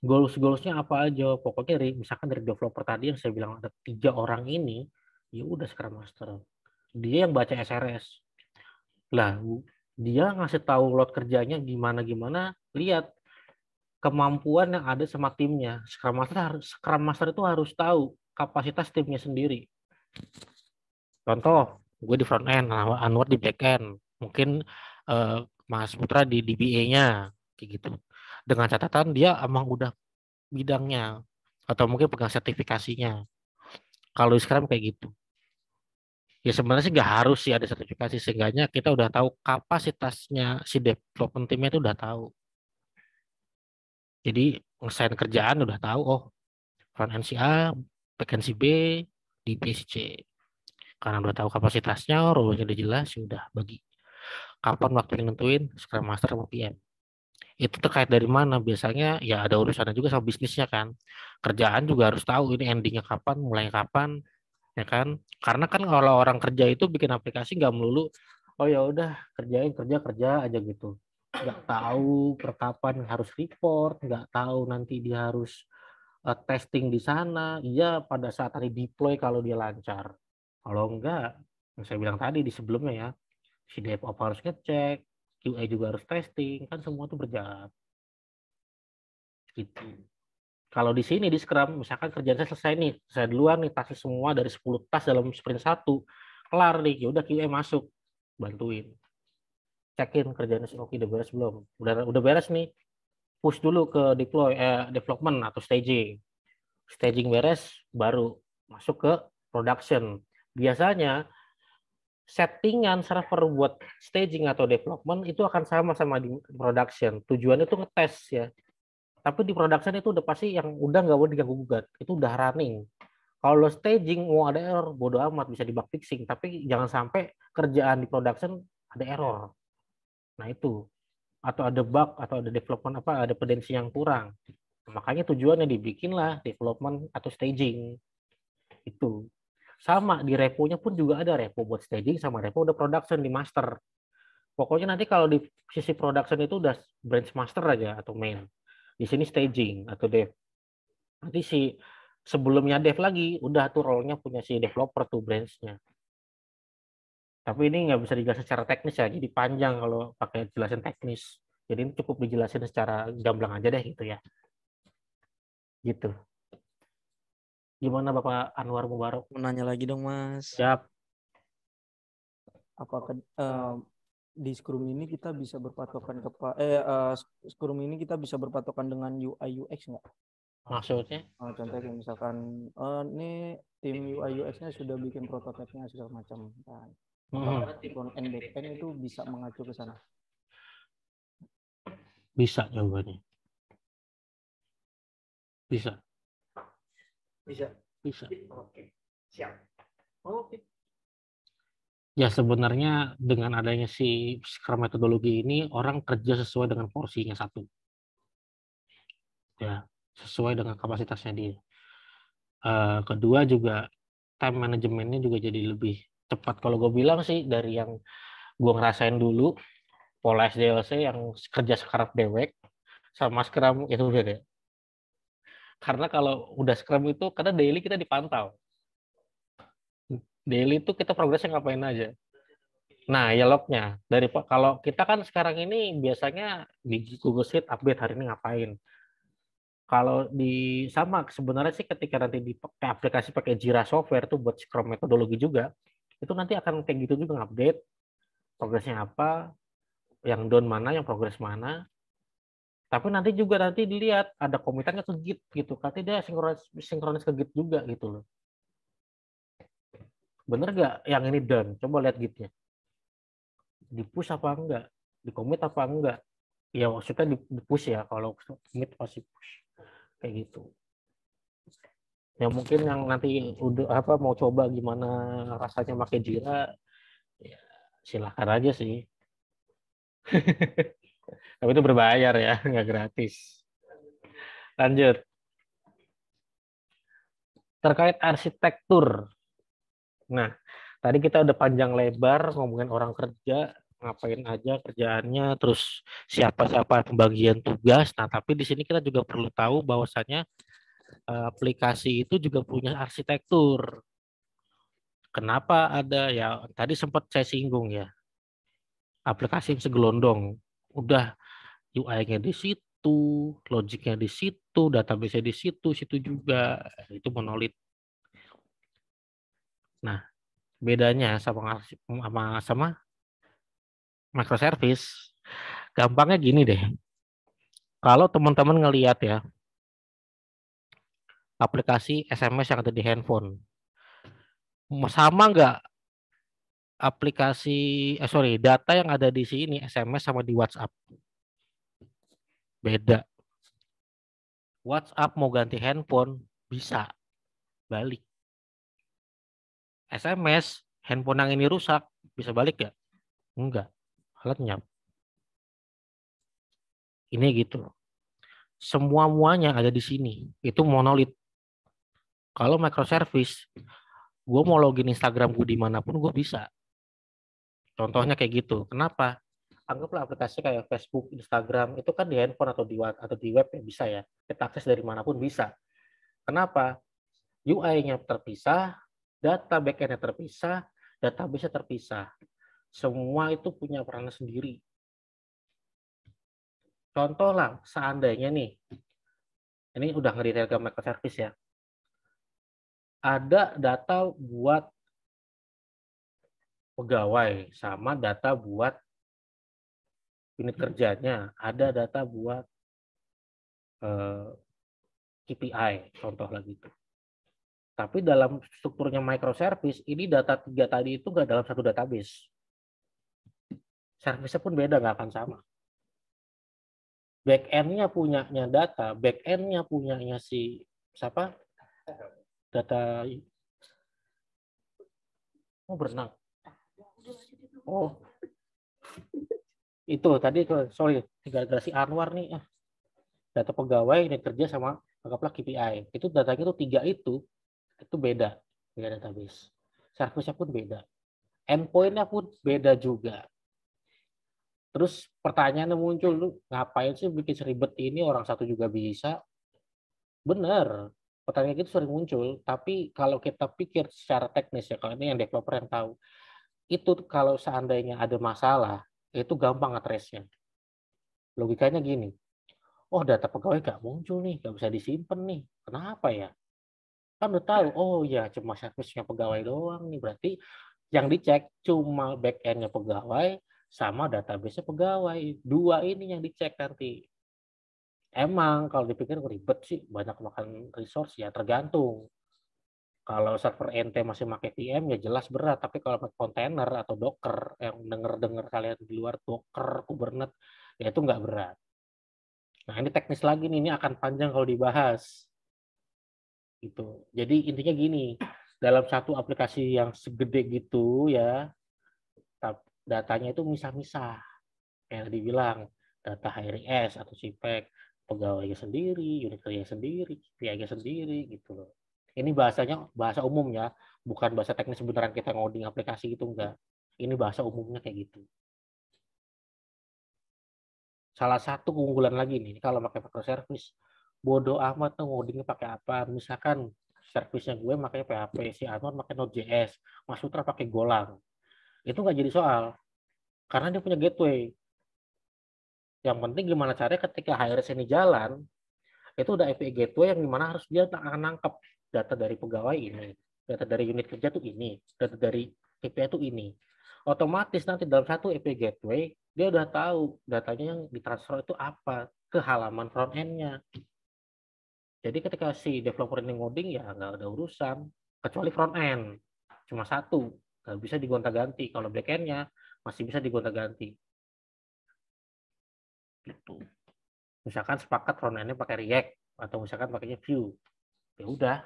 Speaker 1: Goals-goalsnya apa aja? Pokoknya misalkan dari developer tadi yang saya bilang ada 3 orang ini, ya udah Scrum Master. Dia yang baca SRS. Lah, dia ngasih tahu load kerjanya gimana, lihat kemampuan yang ada sama timnya. Scrum Master itu harus tahu kapasitas timnya sendiri. Contoh, gue di front end, Anwar di back end, mungkin Mas Putra di DBA-nya, kayak gitu. Dengan catatan dia emang udah bidangnya, atau mungkin pegang sertifikasinya. Kalau Scrum kayak gitu. Ya sebenarnya sih nggak harus sih ada sertifikasi, seenggaknya kita udah tahu kapasitasnya si development timnya itu udah tahu. Jadi ngesain kerjaan udah tahu, oh front end si A, back end si B, DBA si C. Karena udah tahu kapasitasnya, role-nya udah jelas, ya udah bagi. Kapan waktu nentuin Scrum Master sama PM. Itu terkait dari mana? Biasanya ya ada urusannya juga sama bisnisnya kan. Kerjaan juga harus tahu ini endingnya kapan, mulai kapan, ya kan? Karena kan kalau orang kerja itu bikin aplikasi nggak melulu oh ya udah kerja aja gitu, nggak tahu per kapan harus report, nggak tahu nanti dia harus testing di sana, iya pada saat hari deploy kalau dia lancar. Kalau enggak, yang saya bilang tadi di sebelumnya ya, si DevOps harus ngecek, QA juga harus testing, kan semua itu berjalan. Gitu. Kalau di sini di Scrum, misalkan kerjaan saya selesai nih, saya duluan nih tasnya semua dari 10 tas dalam sprint 1, kelar nih, ya udah QA masuk, bantuin. Cekin kerjaan si Oki udah beres belum? Udah beres nih, push dulu ke development atau staging. Staging beres, baru masuk ke production. Biasanya settingan server buat staging atau development itu akan sama-sama di production. Tujuannya itu ngetes ya. Tapi di production itu udah pasti yang udah nggak boleh diganggu gugat. Itu udah running. Kalau staging mau ada error, bodo amat bisa di bug fixing. Tapi jangan sampai kerjaan di production ada error. Nah itu. Atau ada bug atau ada development ada pendensi yang kurang. Makanya tujuannya dibikinlah development atau staging. Itu. Sama di repo-nya pun juga ada repo buat staging sama repo udah production di master. Pokoknya nanti kalau di sisi production itu udah branch master aja atau main. Di sini staging atau dev. Nanti sebelumnya dev lagi udah tuh role-nya punya si developer tuh branch-nya. Tapi ini nggak bisa dijelasin secara teknis ya, jadi panjang kalau pakai jelasin teknis. Jadi ini cukup dijelasin secara gamblang aja deh gitu ya. Gitu. Gimana Bapak Anwar Mubarok?
Speaker 3: Mau nanya lagi dong Mas.
Speaker 1: Siap.
Speaker 3: Apakah di Scrum ini kita bisa berpatokan Scrum ini kita bisa berpatokan dengan UI UX nggak?
Speaker 1: Maksudnya?
Speaker 3: Contohnya kayak misalkan ini tim UI UX-nya sudah bikin prototipenya segala macam. Nah, apakah front end back end itu bisa mengacu ke sana?
Speaker 1: Bisa jawabannya. Bisa. Oke. Siap. Oke. Ya sebenarnya dengan adanya si Scrum metodologi ini orang kerja sesuai dengan porsinya satu. Ya, sesuai dengan kapasitasnya dia. Kedua juga time manajemennya juga jadi lebih cepat. Kalau gue bilang sih dari yang gue ngerasain dulu pola SDLC yang kerja sekarang dewek sama Scrum itu beda. Karena kalau udah Scrum itu karena daily kita dipantau. Daily itu kita progresnya ngapain aja. Nah, ya lognya. Kalau kita kan sekarang ini biasanya di Google Sheet update hari ini ngapain. Kalau sama sebenarnya sih ketika nanti dipakai aplikasi pakai Jira software tuh buat Scrum metodologi juga, itu nanti akan kayak gitu juga update progresnya apa, yang down mana, yang progres mana. Tapi nanti dilihat ada komitannya ke Git gitu. Nanti dia sinkronis ke Git juga gitu loh. Bener nggak yang ini done? Coba lihat Gitnya. Di push apa enggak? Di commit apa enggak? Ya maksudnya di push ya. Kalau commit pasti push. Kayak gitu. Ya mungkin yang nanti udah mau coba gimana rasanya pakai Jira, ya silahkan aja sih. Tapi itu berbayar ya, nggak gratis. Lanjut. Terkait arsitektur. Nah, tadi kita udah panjang lebar ngomongin orang kerja, ngapain aja kerjaannya, terus siapa-siapa pembagian tugas. Nah, tapi di sini kita juga perlu tahu bahwasannya aplikasi itu juga punya arsitektur. Kenapa ada ya? Tadi sempat saya singgung ya. Aplikasi segelondong. Udah UI-nya di situ, logiknya di situ, database-nya di situ juga. Itu monolit. Nah, bedanya sama microservice, gampangnya gini deh. Kalau teman-teman ngelihat ya, aplikasi SMS yang ada di handphone, sama nggak data yang ada di sini SMS sama di WhatsApp? Beda. WhatsApp mau ganti handphone, bisa balik. SMS, handphone yang ini rusak, bisa balik nggak? Enggak, lenyap. Ini gitu. Semua-muanya ada di sini. Itu monolit. Kalau microservice, gue mau login Instagram gue dimanapun gue bisa. Contohnya kayak gitu. Kenapa? Anggaplah aplikasi kayak Facebook, Instagram, itu kan di handphone atau di web ya bisa ya. Kita akses dari manapun bisa. Kenapa? UI-nya terpisah, data backend-nya terpisah, database-nya terpisah. Semua itu punya peran sendiri. Contoh lah, seandainya nih, ini udah nge-detail ke microservice ya, ada data buat pegawai sama data buat unit kerjanya, ada data buat KPI, contoh lagi itu. Tapi dalam strukturnya microservice, ini data 3 tadi itu nggak dalam satu database. Service-nya pun beda, nggak akan sama. Back-end-nya punyanya data, back-end-nya punyanya si siapa? Data berenang. Oh, itu tadi sorry, gara-gara si Anwar nih, data pegawai ini kerja sama anggaplah KPI. Itu datanya itu 3 itu beda database. Service-nya pun beda. Endpoint-nya pun beda juga. Terus pertanyaannya muncul, lu ngapain sih bikin seribet ini, orang satu juga bisa? Bener, pertanyaan itu sering muncul. Tapi kalau kita pikir secara teknis ya, kalau ini yang developer yang tahu, itu kalau seandainya ada masalah, itu gampang nge-trace-nya. Logikanya gini, oh data pegawai nggak muncul nih, nggak bisa disimpan nih. Kenapa ya? Kan udah tahu, oh ya cuma service-nya pegawai doang nih. Berarti yang dicek cuma back-end-nya pegawai sama database-nya pegawai. 2 ini yang dicek nanti. Emang kalau dipikir ribet sih, banyak makan resource ya, tergantung. Kalau server ente masih pakai VM ya jelas berat, tapi kalau pakai kontainer atau Docker, yang denger-denger kalian di luar Docker, Kubernetes, ya itu nggak berat. Nah ini teknis lagi nih, ini akan panjang kalau dibahas. Gitu. Jadi intinya gini, dalam satu aplikasi yang segede gitu ya, datanya itu misah-misah. Yang dibilang data HRIS atau CPEC, pegawainya sendiri, unit kerja sendiri, KPI-nya sendiri gitu loh. Ini bahasanya bahasa umum ya, bukan bahasa teknis beneran kita ngoding aplikasi gitu enggak. Ini bahasa umumnya kayak gitu. Salah satu keunggulan lagi nih kalau pakai microservice, bodoh amat tuh ngodingnya pakai apa. Misalkan servisnya gue pakai PHP, si Anwar pakai Node.js, Mas Sutra pakai Golang. Itu nggak jadi soal karena dia punya gateway. Yang penting gimana caranya ketika HRS ini jalan, itu udah API gateway yang dimana harus dia akan nangkep data dari pegawai ini, data dari unit kerja tuh ini, data dari KPI itu ini. Otomatis nanti dalam satu API gateway, dia udah tahu datanya yang ditransfer itu apa ke halaman front end-nya. Jadi ketika si developer ini ngoding ya nggak ada urusan, kecuali front end. Cuma satu, nggak bisa digonta-ganti. Kalau back end-nya masih bisa digonta-ganti. Gitu. Misalkan sepakat front end-nya pakai React atau misalkan pakainya Vue, ya udah,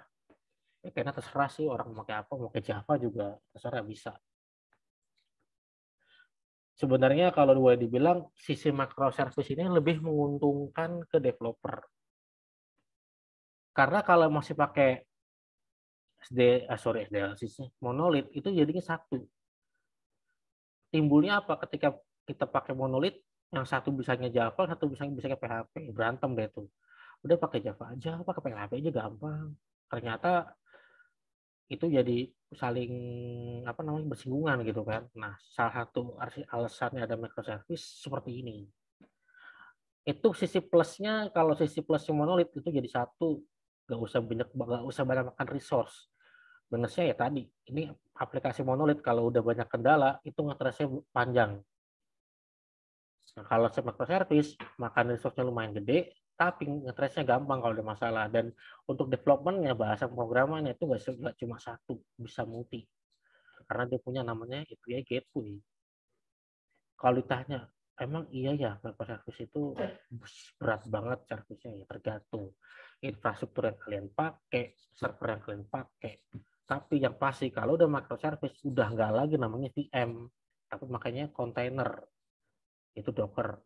Speaker 1: ya kayaknya terserah sih orang mau pakai apa, mau pakai Java juga terserah bisa. Sebenarnya kalau boleh dibilang sisi microservice ini lebih menguntungkan ke developer. Karena kalau masih pakai SDLC monolith itu jadinya satu. Timbulnya apa ketika kita pakai monolith, yang satu bisanya Java, satu bisanya PHP, berantem deh tuh. Udah pakai Java aja, pakai PHP aja gampang. Ternyata itu jadi saling apa namanya bersinggungan gitu kan. Nah, salah satu alasannya ada microservice seperti ini. Itu sisi plusnya, kalau sisi plusnya monolith itu jadi satu, nggak usah banyak makan resource. Minusnya ya tadi, ini aplikasi monolith kalau udah banyak kendala itu nge-trace-nya panjang. Nah, kalau microservice makan resource-nya lumayan gede, tapi nge-trace-nya gampang kalau ada masalah. Dan untuk development-nya, bahasa pemrogramannya itu nggak cuma satu, bisa multi. Karena dia punya namanya API gateway. Kalau ditanya, emang iya ya microservice itu berat banget service-nya, ya tergantung infrastruktur yang kalian pakai, server yang kalian pakai. Tapi yang pasti kalau udah microservice udah nggak lagi namanya VM, tapi makanya container, itu Docker,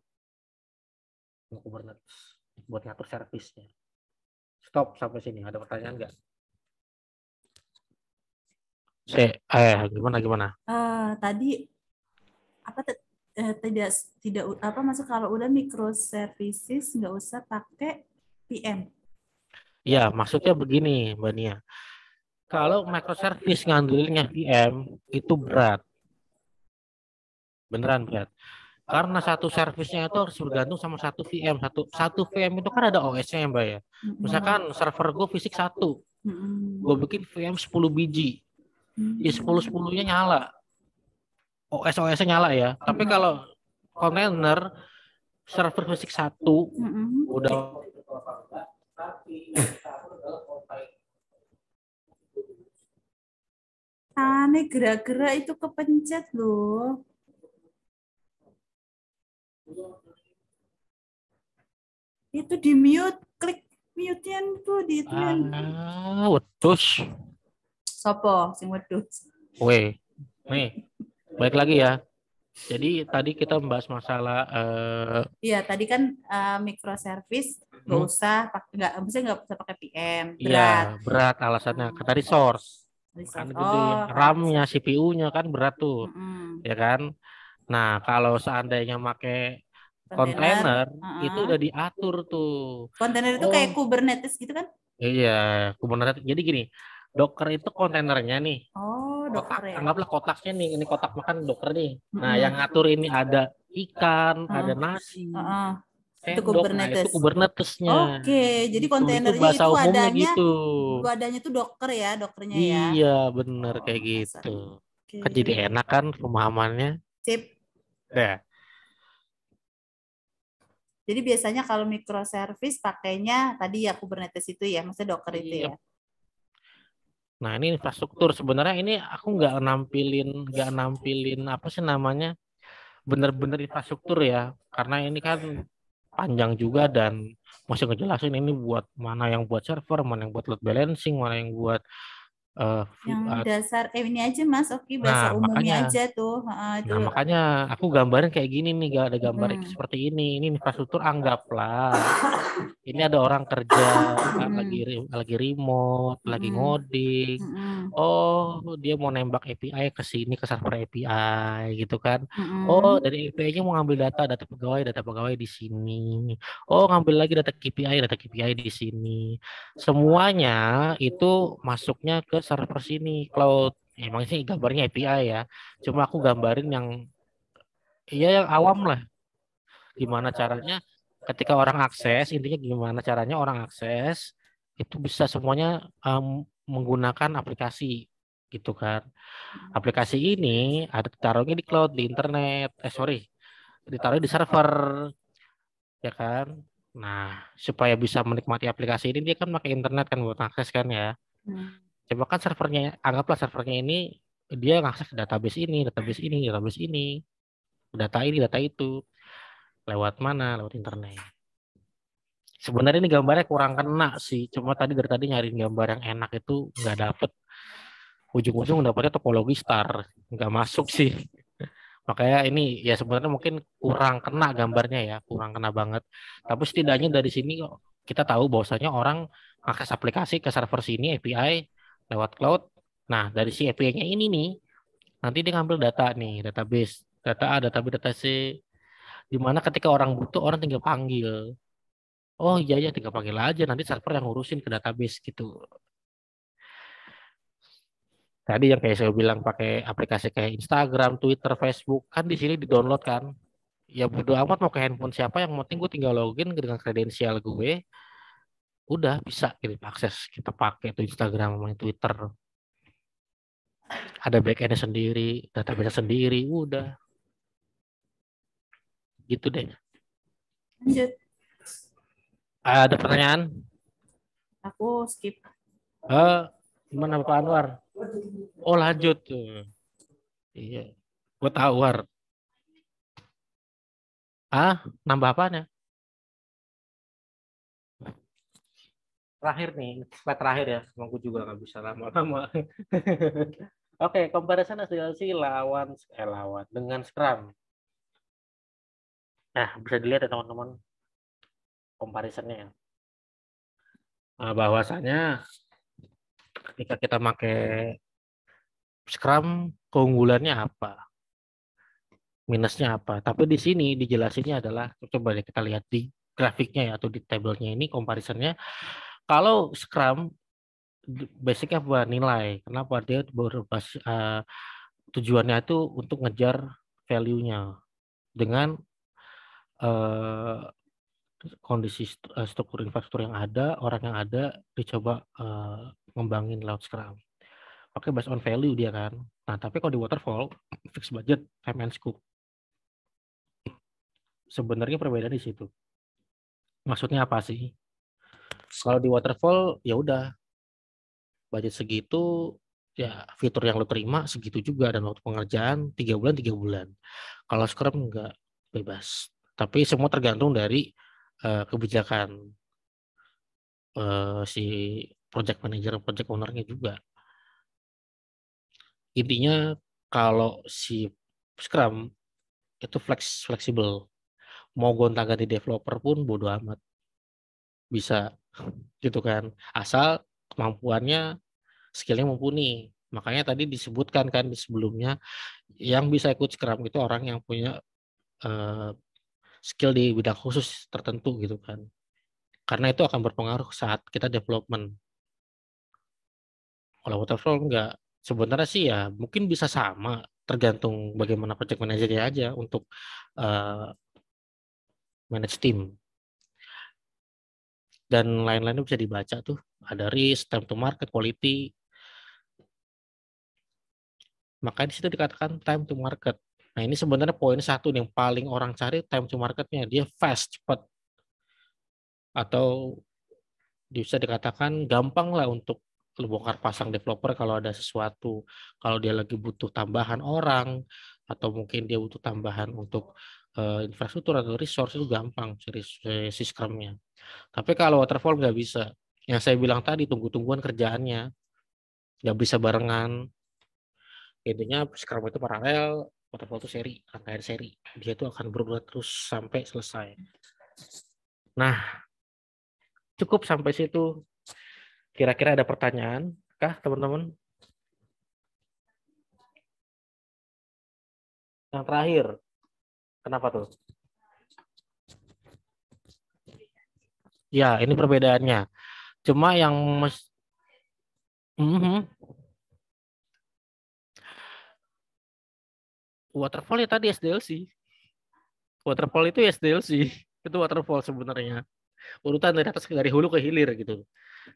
Speaker 1: Kubernetes buat ngatur servisnya. Stop sampai sini. Ada pertanyaan nggak? Gimana?
Speaker 2: Tadi tidak apa masuk kalau udah microservices nggak usah pakai PM.
Speaker 1: Ya, maksudnya begini, Mbak Nia. Kalau microservice ngandelinnya VM itu berat, beneran berat. Karena satu servisnya itu harus bergantung sama satu VM. Satu VM itu kan ada OS-nya ya, Mbak ya. Misalkan server gue fisik 1, gue bikin VM 10 biji. Ya 10-10-nya nyala. OS-OS-nya nyala ya. Tapi kalau kontainer server fisik 1 udah
Speaker 2: aneh gerak-gerak itu kepencet loh. Itu di mute, klik mute-nya tuh di itu.
Speaker 1: Wedus.
Speaker 2: Sopo sing wedus.
Speaker 1: Weh, nih, balik lagi ya. Jadi tadi kita membahas masalah
Speaker 2: Iya, tadi kan microservice nggak usah nggak usah pakai PM,
Speaker 1: iya,
Speaker 2: berat.
Speaker 1: berat alasannya. Tadi source. Kan gede, RAM-nya, CPU-nya kan berat tuh. Ya kan? Nah, kalau seandainya pakai kontainer itu udah diatur tuh.
Speaker 2: Kontainer itu kayak Kubernetes gitu kan?
Speaker 1: Iya, Kubernetes. Jadi gini, Docker itu kontainernya nih.
Speaker 2: Oh, Docker ya.
Speaker 1: Anggaplah kotaknya nih, ini kotak makan Docker nih. Nah, yang ngatur ini ada ikan, ada nasi.
Speaker 2: Itu Kubernetes.
Speaker 1: Nah, itu Kubernetes-nya.
Speaker 2: Oke, jadi kontainernya
Speaker 1: bahasa
Speaker 2: itu
Speaker 1: umumnya
Speaker 2: adanya
Speaker 1: gitu.
Speaker 2: Adanya tuh Docker ya, Dockernya ya.
Speaker 1: Iya, bener kayak gitu. Kan jadi enak kan pemahamannya.
Speaker 2: Sip.
Speaker 1: Ya.
Speaker 2: Jadi biasanya kalau microservice pakainya tadi ya Kubernetes itu ya, maksudnya Docker itu ya.
Speaker 1: Nah, ini infrastruktur sebenarnya ini aku nggak nampilin apa sih namanya bener-bener infrastruktur ya, karena ini kan panjang juga dan masih ngejelasin ini buat mana yang buat server, mana yang buat load balancing, mana yang buat
Speaker 2: yang dasar ini aja Mas, oke bahasa umumnya aja tuh.
Speaker 1: Nah, makanya aku gambarin kayak gini nih, gak ada gambar seperti ini. Ini infrastruktur anggaplah. Ini ada orang kerja lagi remote, lagi ngoding. Oh, dia mau nembak API ke sini ke server API gitu kan. Oh, dari API-nya mau ngambil data pegawai di sini. Oh, ngambil lagi data KPI di sini. Semuanya itu masuknya ke server sini cloud. Emang sih gambarnya API ya. Cuma aku gambarin yang yang awam lah. Gimana caranya ketika orang akses, intinya gimana caranya orang akses itu bisa semuanya menggunakan aplikasi gitu kan. Aplikasi ini ada taruhnya di cloud, di internet. Ditaruh di server ya kan. Nah, supaya bisa menikmati aplikasi ini dia kan pakai internet kan buat akses kan ya. Coba kan anggaplah servernya ini dia ngakses database ini, data itu. Lewat mana? Lewat internet. Sebenarnya ini gambarnya kurang kena sih. Cuma dari tadi nyariin gambar yang enak itu nggak dapet. Ujung-ujung dapetnya topologi star. Nggak masuk sih. Makanya ini ya sebenarnya mungkin kurang kena gambarnya ya. Kurang kena banget. Tapi setidaknya dari sini kita tahu bahwasanya orang akses aplikasi ke server sini API lewat cloud. Nah dari si API-nya ini nih, nanti dia ngambil data nih, database. Data A, data B, data C. Dimana ketika orang butuh, orang tinggal panggil. Oh iya tinggal panggil aja nanti server yang ngurusin ke database gitu. Tadi yang kayak saya bilang pakai aplikasi kayak Instagram, Twitter, Facebook kan di sini di-download kan. Ya bodo amat mau ke handphone siapa yang penting gue tinggal login dengan kredensial gue. Udah bisa kita akses, kita pakai tuh Instagram sama Twitter. Ada backend-nya sendiri, database sendiri, udah. Gitu deh.
Speaker 2: Lanjut.
Speaker 1: Ada pertanyaan?
Speaker 2: Aku skip.
Speaker 1: Gimana Pak Anwar? Oh lanjut tuh. Iya. Gue tahu War. Nambah apanya? Terakhir nih, slide terakhir ya. Aku juga nggak bisa lama-lama. Oke, comparison asosiasi lawan dengan Scrum. Nah, bisa dilihat ya teman-teman comparisonnya ya. Nah, bahwasanya ketika kita pakai Scrum, keunggulannya apa? minusnya apa. Tapi di sini dijelasinnya adalah, coba deh kita lihat di grafiknya ya, atau di tabelnya ini comparisonnya. Kalau Scrum basicnya buat nilai. Kenapa? Dia berbasis tujuannya itu untuk ngejar value-nya dengan eh, kondisi struktur infrastruktur yang ada, orang yang ada, dicoba ngembangin lewat Scrum. Oke, based on value dia kan. Nah, tapi kalau di waterfall, fixed budget, time and scope. Sebenarnya perbedaan di situ. Maksudnya apa sih? Kalau di waterfall ya udah budget segitu, ya fitur yang lo terima segitu juga, dan waktu pengerjaan 3 bulan 3 bulan. Kalau Scrum enggak, bebas. Tapi semua tergantung dari kebijakan si project manager, project owner-nya juga. Intinya kalau si Scrum itu fleksibel. Mau gonta-ganti developer pun bodo amat. Bisa gitu kan. Asal kemampuannya, skillnya mumpuni. Makanya tadi disebutkan kan di sebelumnya, yang bisa ikut Scrum itu orang yang punya skill di bidang khusus tertentu gitu kan. Karena itu akan berpengaruh saat kita development. Kalau waterfall enggak. Sebenarnya sih ya mungkin bisa sama, tergantung bagaimana project manajernya aja untuk manage team. Dan lain-lainnya bisa dibaca tuh. Ada risk, time to market, quality. Makanya di situ dikatakan time to market. Nah, ini sebenarnya poin satu yang paling orang cari, time to marketnya. Dia fast, cepat. Atau bisa dikatakan gampang lah untuk bongkar pasang developer kalau ada sesuatu. Kalau dia lagi butuh tambahan orang, atau mungkin dia butuh tambahan untuk infrastruktur atau resource, itu gampang si Scrum-nya. Tapi kalau waterfall nggak bisa. Yang saya bilang tadi, tunggu-tungguan kerjaannya. Nggak bisa barengan. Intinya Scrum itu paralel, waterfall itu seri, rangkaian seri. Dia itu akan berulang terus sampai selesai. Nah, cukup sampai situ. Kira-kira ada pertanyaan kah, teman-teman? Yang terakhir, kenapa tuh? Ya, ini perbedaannya. Cuma yang waterfall ya tadi SDLC. Waterfall itu SDLC. Itu waterfall sebenarnya. Urutan dari atas, dari hulu ke hilir gitu.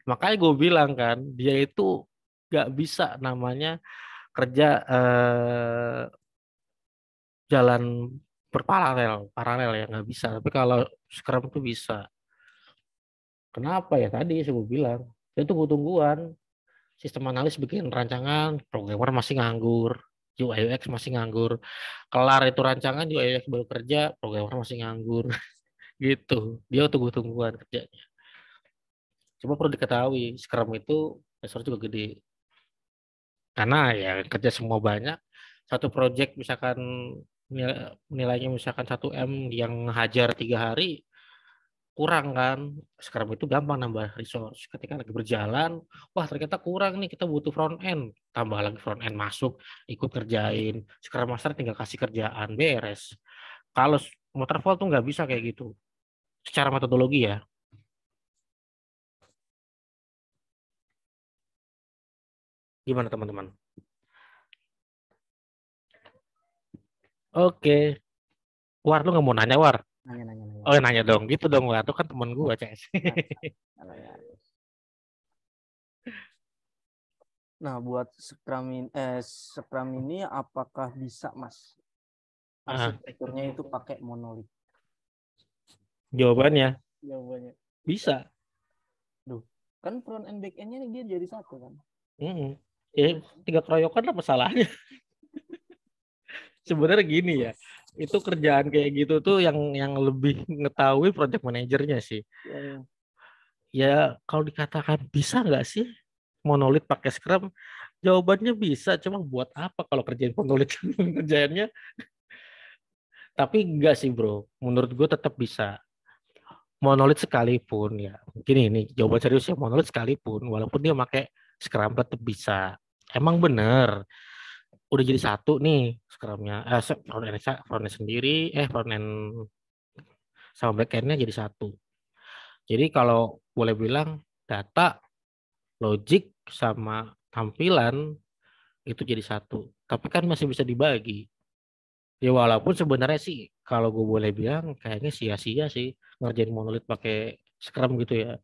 Speaker 1: Makanya gue bilang kan, dia itu gak bisa namanya kerja jalan paralel ya, nggak bisa. Tapi kalau Scrum itu bisa. Kenapa ya tadi saya bilang, itu tunggu-tungguan. Sistem analis bikin rancangan, programmer masih nganggur, UI UX masih nganggur. Kelar itu rancangan, UI UX baru kerja, programmer masih nganggur. Gitu. Dia tunggu-tungguan kerjanya. Coba perlu diketahui, Scrum itu besar juga gede. Karena ya kerja semua banyak. Satu project misalkan nilainya misalkan 1 M, yang hajar 3 hari, kurang kan. Sekarang itu gampang nambah resource. Ketika lagi berjalan, wah ternyata kurang nih, kita butuh front end. Tambah lagi front end masuk, ikut kerjain. Scrum Master tinggal kasih kerjaan, beres. Kalau waterfall tuh nggak bisa kayak gitu. Secara metodologi ya. Gimana teman-teman? Oke. War, lu nggak mau nanya, War?
Speaker 3: Nanya.
Speaker 1: Oh, nanya dong. Gitu dong, War. Itu kan teman gua, CS.
Speaker 3: Nah, buat Scrum ini apakah bisa, Mas? Arsitekturnya itu pakai monolit?
Speaker 1: Jawabannya bisa.
Speaker 3: Duh, kan front and back end-nya dia jadi satu kan?
Speaker 1: Ya, 3 keroyokan lah masalahnya. Sebenarnya gini ya, itu kerjaan kayak gitu tuh yang lebih ngetahui project manajernya sih. Ya kalau dikatakan bisa nggak sih monolit pakai Scrum? Jawabannya bisa, cuma buat apa kalau kerjain monolit kerjaannya? Tapi enggak sih bro, menurut gue tetap bisa. Monolit sekalipun ya, mungkin ini jawaban serius ya, monolit sekalipun, walaupun dia pakai Scrum tetap bisa. Emang bener, udah jadi satu nih Scrum-nya, front end sendiri, front end sama back end-nya jadi satu. Jadi kalau boleh bilang data, logic sama tampilan itu jadi satu. Tapi kan masih bisa dibagi. Ya walaupun sebenarnya sih kalau gue boleh bilang kayaknya sia-sia sih ngerjain monolit pakai Scrum gitu ya.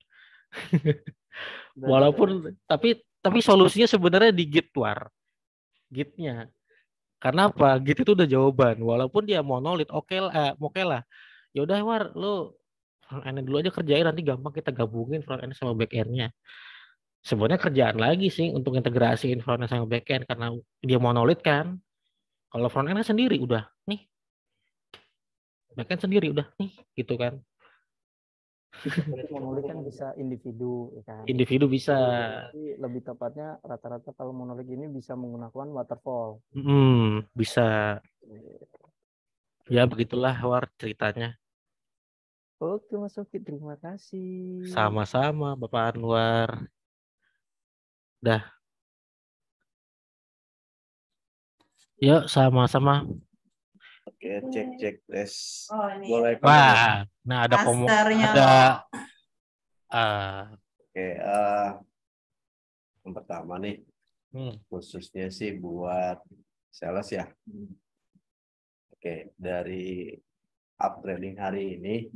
Speaker 3: Berarti
Speaker 1: Walaupun tapi solusinya sebenarnya di Git war, Gitnya. Karena apa? Git itu udah jawaban. Walaupun dia monolit, oke lah. Ya udah war, lu front end dulu aja kerjain, nanti gampang kita gabungin front end sama back end-nya. Sebenarnya kerjaan lagi sih untuk integrasiin front end sama back end karena dia monolit kan. Kalau front end sendiri udah nih, back end sendiri udah nih, gitu kan.
Speaker 3: monolit kan bisa individu, ya kan.
Speaker 1: Individu bisa.
Speaker 3: Tapi lebih tepatnya rata-rata kalau monolit ini bisa menggunakan waterfall.
Speaker 1: Bisa. Ya begitulah war ceritanya.
Speaker 3: Oke Mas Oki, terima kasih.
Speaker 1: Sama-sama Bapak Anwar. Dah. Yuk sama-sama.
Speaker 4: Oke, cek tes.
Speaker 2: Oh, ini.
Speaker 4: Boleh.
Speaker 1: Wah, nah ada
Speaker 2: Masternya
Speaker 1: ada
Speaker 2: loh.
Speaker 4: Oke, yang pertama nih,
Speaker 1: hmm,
Speaker 4: khususnya sih buat sales ya. Oke, dari upgrading hari ini,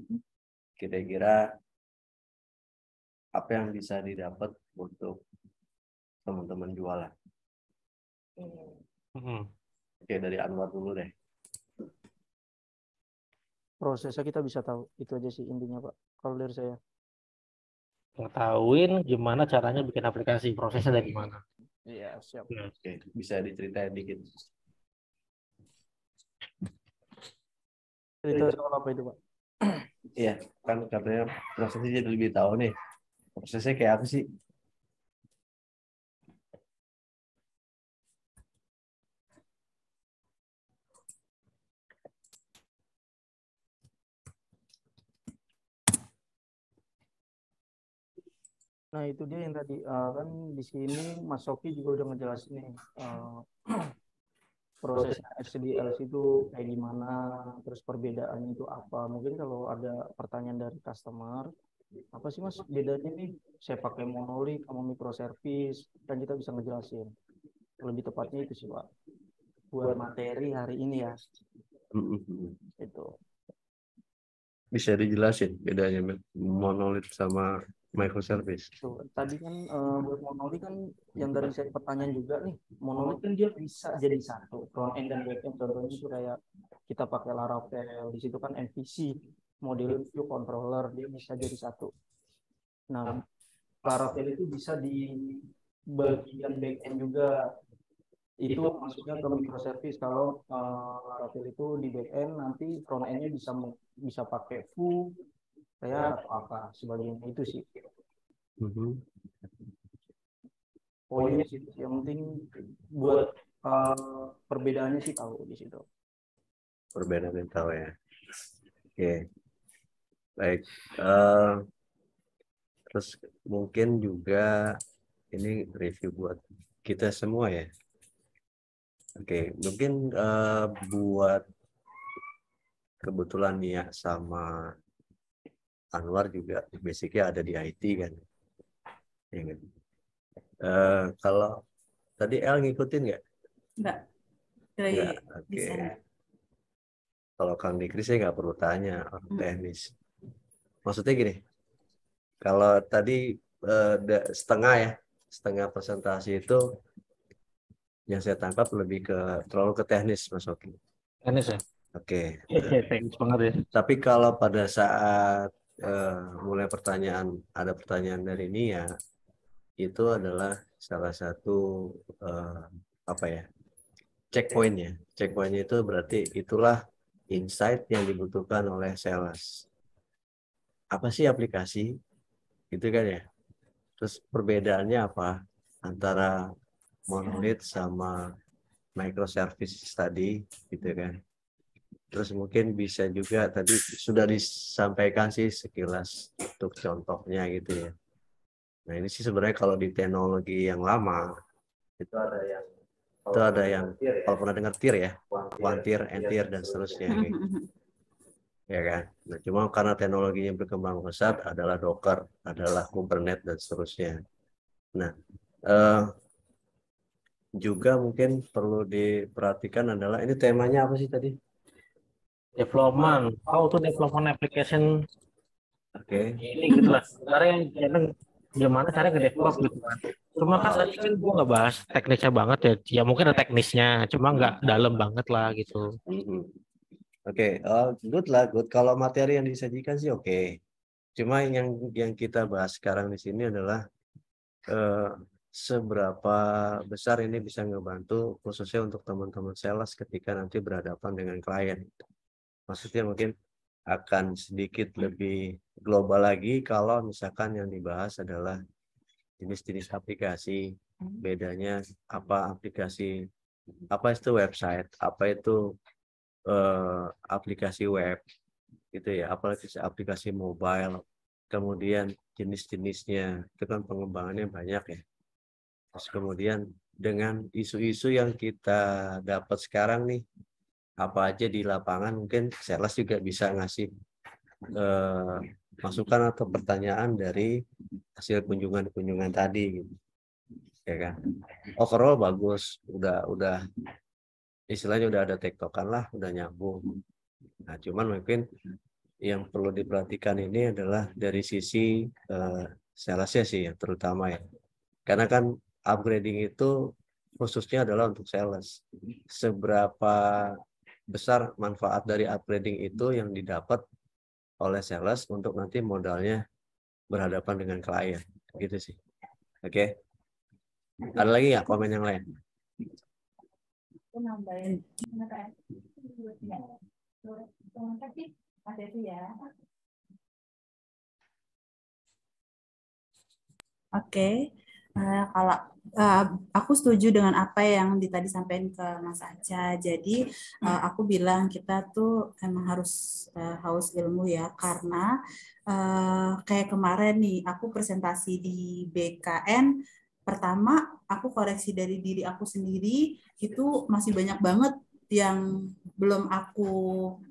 Speaker 4: kira-kira apa yang bisa didapat untuk teman-teman jualan? Oke, dari Anwar dulu deh.
Speaker 3: Prosesnya kita bisa tahu, itu aja sih intinya Pak. Kalau dari saya.
Speaker 1: ngetahuin gimana caranya bikin aplikasi, prosesnya dari mana.
Speaker 3: Iya, siap.
Speaker 4: Oke, bisa diceritain dikit.
Speaker 3: Cerita soal apa itu Pak?
Speaker 4: Iya, kan katanya prosesnya jadi lebih tahu nih. Prosesnya kayak apa sih?
Speaker 3: Nah itu dia yang tadi kan di sini Mas Soki juga udah ngejelasin nih proses HDLS itu kayak gimana, terus perbedaannya itu apa. Mungkin kalau ada pertanyaan dari customer, apa sih Mas bedanya nih saya pakai monolit sama microservice, kan kita bisa ngejelasin. Lebih tepatnya itu sih Pak, buat materi hari ini ya. Itu.
Speaker 4: Bisa dijelasin bedanya monolit sama microservice.
Speaker 3: Tuh, tadi kan buat monolit kan yang dari saya pertanyaan juga nih, monolit kan dia bisa jadi satu, front end dan back end. Contohnya itu kayak kita pakai Laravel, di situ kan MVC, model view controller, dia bisa jadi satu. Nah, Laravel itu bisa di bagian back end juga. Itu maksudnya ke microservice. Kalau Laravel itu di back end, nanti front endnya bisa pakai Vue, kayak atau apa sebagian itu sih. Poinnya sih yang penting buat perbedaannya sih tahu di situ.
Speaker 4: Perbedaan yang tahu ya. Oke. Baik. Terus mungkin juga ini review buat kita semua ya. Oke, mungkin buat kebetulan Nia sama Anwar juga basicnya ada di IT kan. Ya, kan? Kalau tadi El ngikutin nggak?
Speaker 2: Enggak. Dari
Speaker 4: Nggak. Oke.
Speaker 2: desain.
Speaker 4: Kalau Kang Dikri saya nggak perlu tanya orang teknis. Maksudnya gini, kalau tadi setengah presentasi itu yang saya tangkap lebih terlalu ke teknis, Mas Oki.
Speaker 1: Teknis ya?
Speaker 4: Oke.
Speaker 1: Teknis banget ya.
Speaker 4: Tapi kalau pada saat mulai ada pertanyaan dari Nia, itu adalah salah satu checkpointnya. Checkpointnya itu berarti itulah insight yang dibutuhkan oleh sales. Apa sih aplikasi? Gitu kan ya. Terus perbedaannya apa antara monolit sama microservice tadi, gitu kan. Terus mungkin bisa juga tadi sudah disampaikan sih sekilas untuk contohnya gitu ya. Nah ini sih sebenarnya kalau di teknologi yang lama itu ada yang Itu ada yang kalau pernah dengar tier ya, one tier, n tier dan seterusnya kayak gitu. Ya kan. Nah, cuma karena teknologinya berkembang pesat adalah Docker, adalah Kubernetes dan seterusnya. Nah, juga mungkin perlu diperhatikan adalah ini temanya apa sih tadi?
Speaker 1: Development, how to development application
Speaker 4: Oke.
Speaker 1: ini gitu lah. Cara yang gimana cara nge-develop gitu kan. Cuma kan tadi kan gua nggak bahas teknisnya banget ya. Ya mungkin ada teknisnya, cuma nggak dalam banget lah gitu.
Speaker 4: Mhm. Oke, good lah, good. Kalau materi yang disajikan sih oke. Cuma yang kita bahas sekarang di sini adalah eh, seberapa besar ini bisa ngebantu khususnya untuk teman-teman sales ketika nanti berhadapan dengan klien. Maksudnya mungkin akan sedikit lebih global lagi kalau misalkan yang dibahas adalah jenis-jenis aplikasi, bedanya apa aplikasi, apa itu website, apa itu aplikasi web, gitu ya, aplikasi mobile, kemudian jenis-jenisnya, itu kan pengembangannya banyak ya. Terus kemudian dengan isu-isu yang kita dapat sekarang nih, apa aja di lapangan, mungkin sales juga bisa ngasih masukan atau pertanyaan dari hasil kunjungan-kunjungan tadi gitu. Ya kan. Overall bagus, udah istilahnya udah ada tektokan lah, udah nyambung. Nah, cuman mungkin yang perlu diperhatikan ini adalah dari sisi salesnya sih ya, terutama ya. Karena kan upgrading itu khususnya adalah untuk sales. Seberapa besar manfaat dari upgrading itu yang didapat oleh sales untuk nanti modalnya berhadapan dengan klien, gitu sih. Oke. Ada lagi nggak komen yang lain?
Speaker 2: Aku nambahin. Oke, kalau aku setuju dengan apa yang tadi sampaikan ke Mas Aca. Jadi aku bilang kita tuh emang harus haus ilmu ya, karena kayak kemarin nih aku presentasi di BKN. Pertama, aku koreksi dari diri aku sendiri, itu masih banyak banget yang belum aku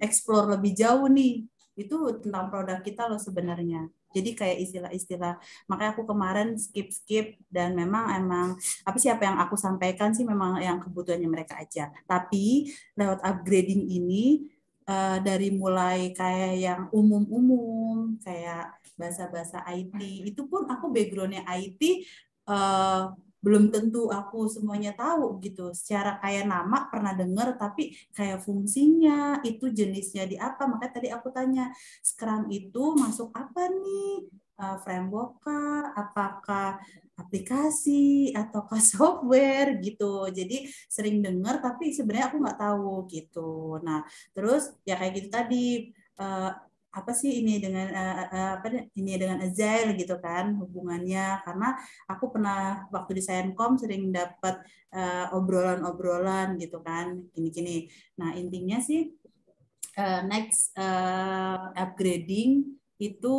Speaker 2: explore lebih jauh nih. Itu tentang produk kita loh sebenarnya. Jadi kayak istilah-istilah, makanya aku kemarin skip dan emang apa sih apa yang aku sampaikan sih memang yang kebutuhannya mereka aja. Tapi lewat upgrading ini dari mulai kayak yang umum-umum kayak bahasa-bahasa IT, itu pun aku backgroundnya IT, belum tentu aku semuanya tahu gitu. Secara kayak nama pernah dengar, tapi kayak fungsinya itu jenisnya di apa. Makanya tadi aku tanya, Scrum itu masuk apa nih? Framework kah? Apakah aplikasi ataukah software gitu. Jadi sering dengar tapi sebenarnya aku nggak tahu gitu. Nah, terus ya kayak gitu tadi, apa sih ini dengan apa ini dengan agile gitu kan hubungannya, karena aku pernah waktu di Sainkom sering dapat obrolan-obrolan gitu kan gini-gini. Nah, intinya sih next upgrading itu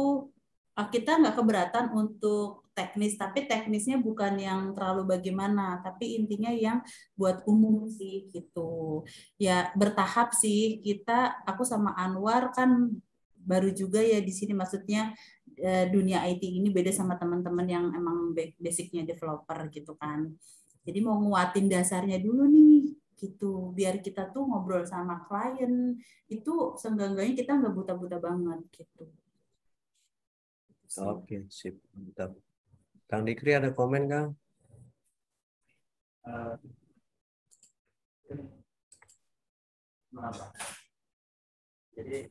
Speaker 2: kita nggak keberatan untuk teknis, tapi teknisnya bukan yang terlalu bagaimana, tapi intinya yang buat umum sih gitu. Ya bertahap sih kita, aku sama Anwar kan baru juga ya di sini, maksudnya dunia IT ini beda sama teman-teman yang emang basicnya developer gitu kan. Jadi mau nguatin dasarnya dulu nih gitu, biar kita tuh ngobrol sama klien itu seenggak-enggaknya kita nggak buta-buta banget gitu.
Speaker 4: Oke, sip. Mantap. Kang Dikri ada komen, Kang?
Speaker 3: Jadi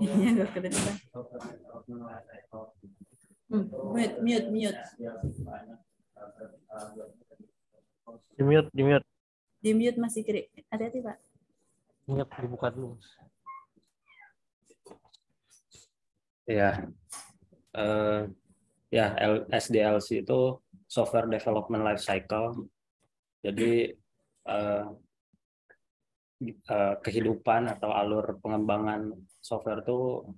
Speaker 2: Iya, nggak kedengeran. Mute.
Speaker 1: Di mute.
Speaker 2: Di mute Mas Ikri. Hati-hati, Pak.
Speaker 1: Mute dibuka dulu.
Speaker 3: ya, ya SDLC itu Software Development Life Cycle. Jadi kehidupan atau alur pengembangan software itu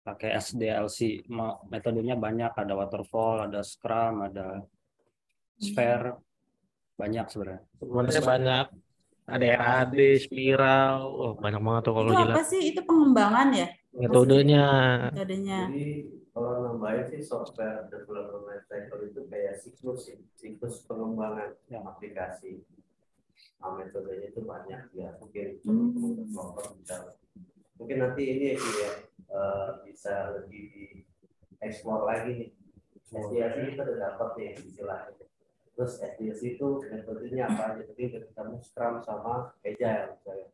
Speaker 3: pakai SDLC. Metodenya banyak, ada waterfall, ada Scrum, ada
Speaker 5: Sphere banyak sebenarnya.
Speaker 1: Sebenarnya banyak. Ada RAD, spiral, oh banyak banget tuh kalau
Speaker 2: Itu apa
Speaker 1: jelas
Speaker 2: sih? Itu pengembangan ya?
Speaker 1: metodenya.
Speaker 2: Metodenya.
Speaker 4: Jadi kalau nambahin sih software development lifecycle itu kayak siklus pengembangan aplikasi. Nah, metodenya itu banyak ya. Mungkin nanti ini ya bisa lebih dieksplor lagi nih. SDLC kita udah dapat nih istilahnya. Terus SDLC itu metodenya apa? Jadi ketemu Scrum sama Agile misalnya.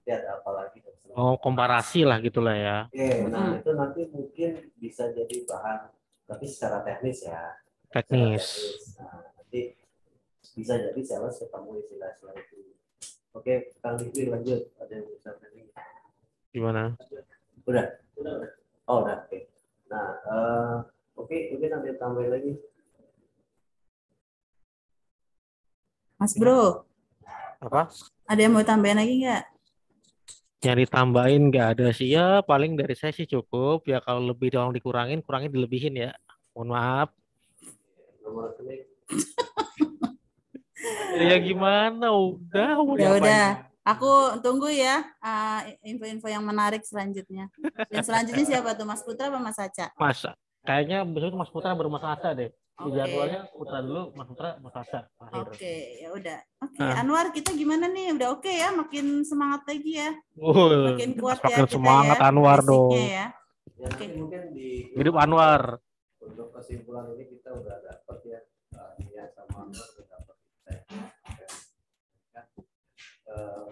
Speaker 4: Lihat apa lagi?
Speaker 1: Oh, komparasi lah gitulah ya.
Speaker 4: Nah itu nanti mungkin bisa jadi bahan, tapi secara teknis ya.
Speaker 1: Teknis.
Speaker 4: Nah, nanti bisa jadi sales ketemu istilah-istilah itu. Oke, Kang Diki lanjut. Ada yang bisa tanya?
Speaker 1: Gimana?
Speaker 4: Udah. Oh, udah. Oke. Nah, oke, mungkin nanti tambahin lagi.
Speaker 2: Mas Bro,
Speaker 1: Apa?
Speaker 2: ada yang mau tambahin lagi nggak?
Speaker 1: Yang ditambahin nggak ada sih ya. Paling dari saya sih cukup. Ya kalau lebih tolong dikurangin, kurangin dilebihin ya. Mohon maaf.
Speaker 4: Nomor rekening.
Speaker 1: Ya gimana? Udah. Mau
Speaker 2: Ya
Speaker 1: diapain?
Speaker 2: udah, aku tunggu ya info-info yang menarik selanjutnya. Dan selanjutnya siapa tuh? Mas Putra apa Mas Aca?
Speaker 1: Mas, kayaknya besok Mas Putra baru Mas Asa deh. Di
Speaker 2: Oke.
Speaker 1: jadwalnya Putra dulu, Mas Putra, Mas Asa. Akhir.
Speaker 2: Oke, ya udah. Oke,
Speaker 1: Ah.
Speaker 2: Anwar kita gimana nih? Udah oke ya? Makin semangat lagi ya?
Speaker 1: Wuh,
Speaker 2: Makin kuat
Speaker 1: makin
Speaker 2: ya kita
Speaker 1: semangat
Speaker 2: ya?
Speaker 1: Anwar
Speaker 2: Basicnya
Speaker 1: dong.
Speaker 2: ya.
Speaker 4: Ya, nanti mungkin di
Speaker 1: Hidup Anwar.
Speaker 4: untuk kesimpulan ini kita udah dapat ya. Ya sama Anwar udah dapat.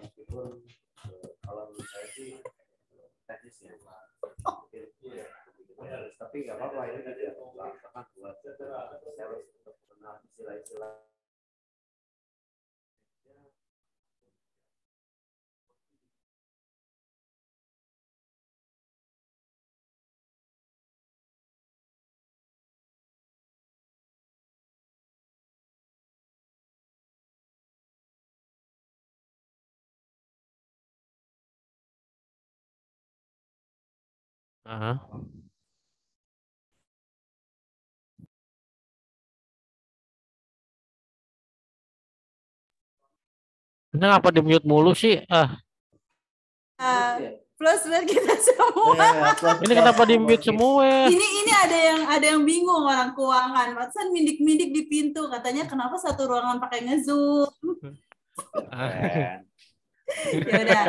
Speaker 4: Meskipun kalau menurut saya sih teknis ya. Tapi nggak apa-apa ini tidak mengatakan buat sales untuk mengenal istilah-istilah.
Speaker 1: Aha. Ini ngapa di mute mulu sih?
Speaker 2: Plus buat kita semua.
Speaker 1: Ini kenapa di mute semua?
Speaker 2: Ini ada yang bingung orang keuangan. Matasan mindik-mindik di pintu katanya kenapa satu ruangan pakai nge-zoom. Ya udah,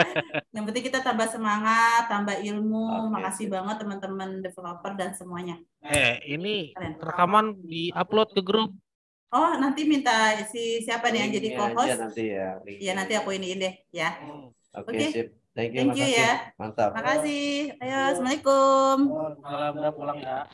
Speaker 2: yang penting kita tambah semangat, tambah ilmu. Makasih banget teman-teman developer dan semuanya.
Speaker 1: Ini
Speaker 2: Keren.
Speaker 1: rekaman di-upload ke grup.
Speaker 2: Oh, nanti minta siapa nih yang jadi co-host?
Speaker 4: Nanti ya.
Speaker 2: Iya, nanti aku iniin deh ya.
Speaker 4: Oke, sip. Thank you,
Speaker 2: Thank you
Speaker 4: makasih.
Speaker 2: ya.
Speaker 4: Mantap.
Speaker 2: Makasih. Ayo, Assalamualaikum.
Speaker 1: Salam, udah pulang ya.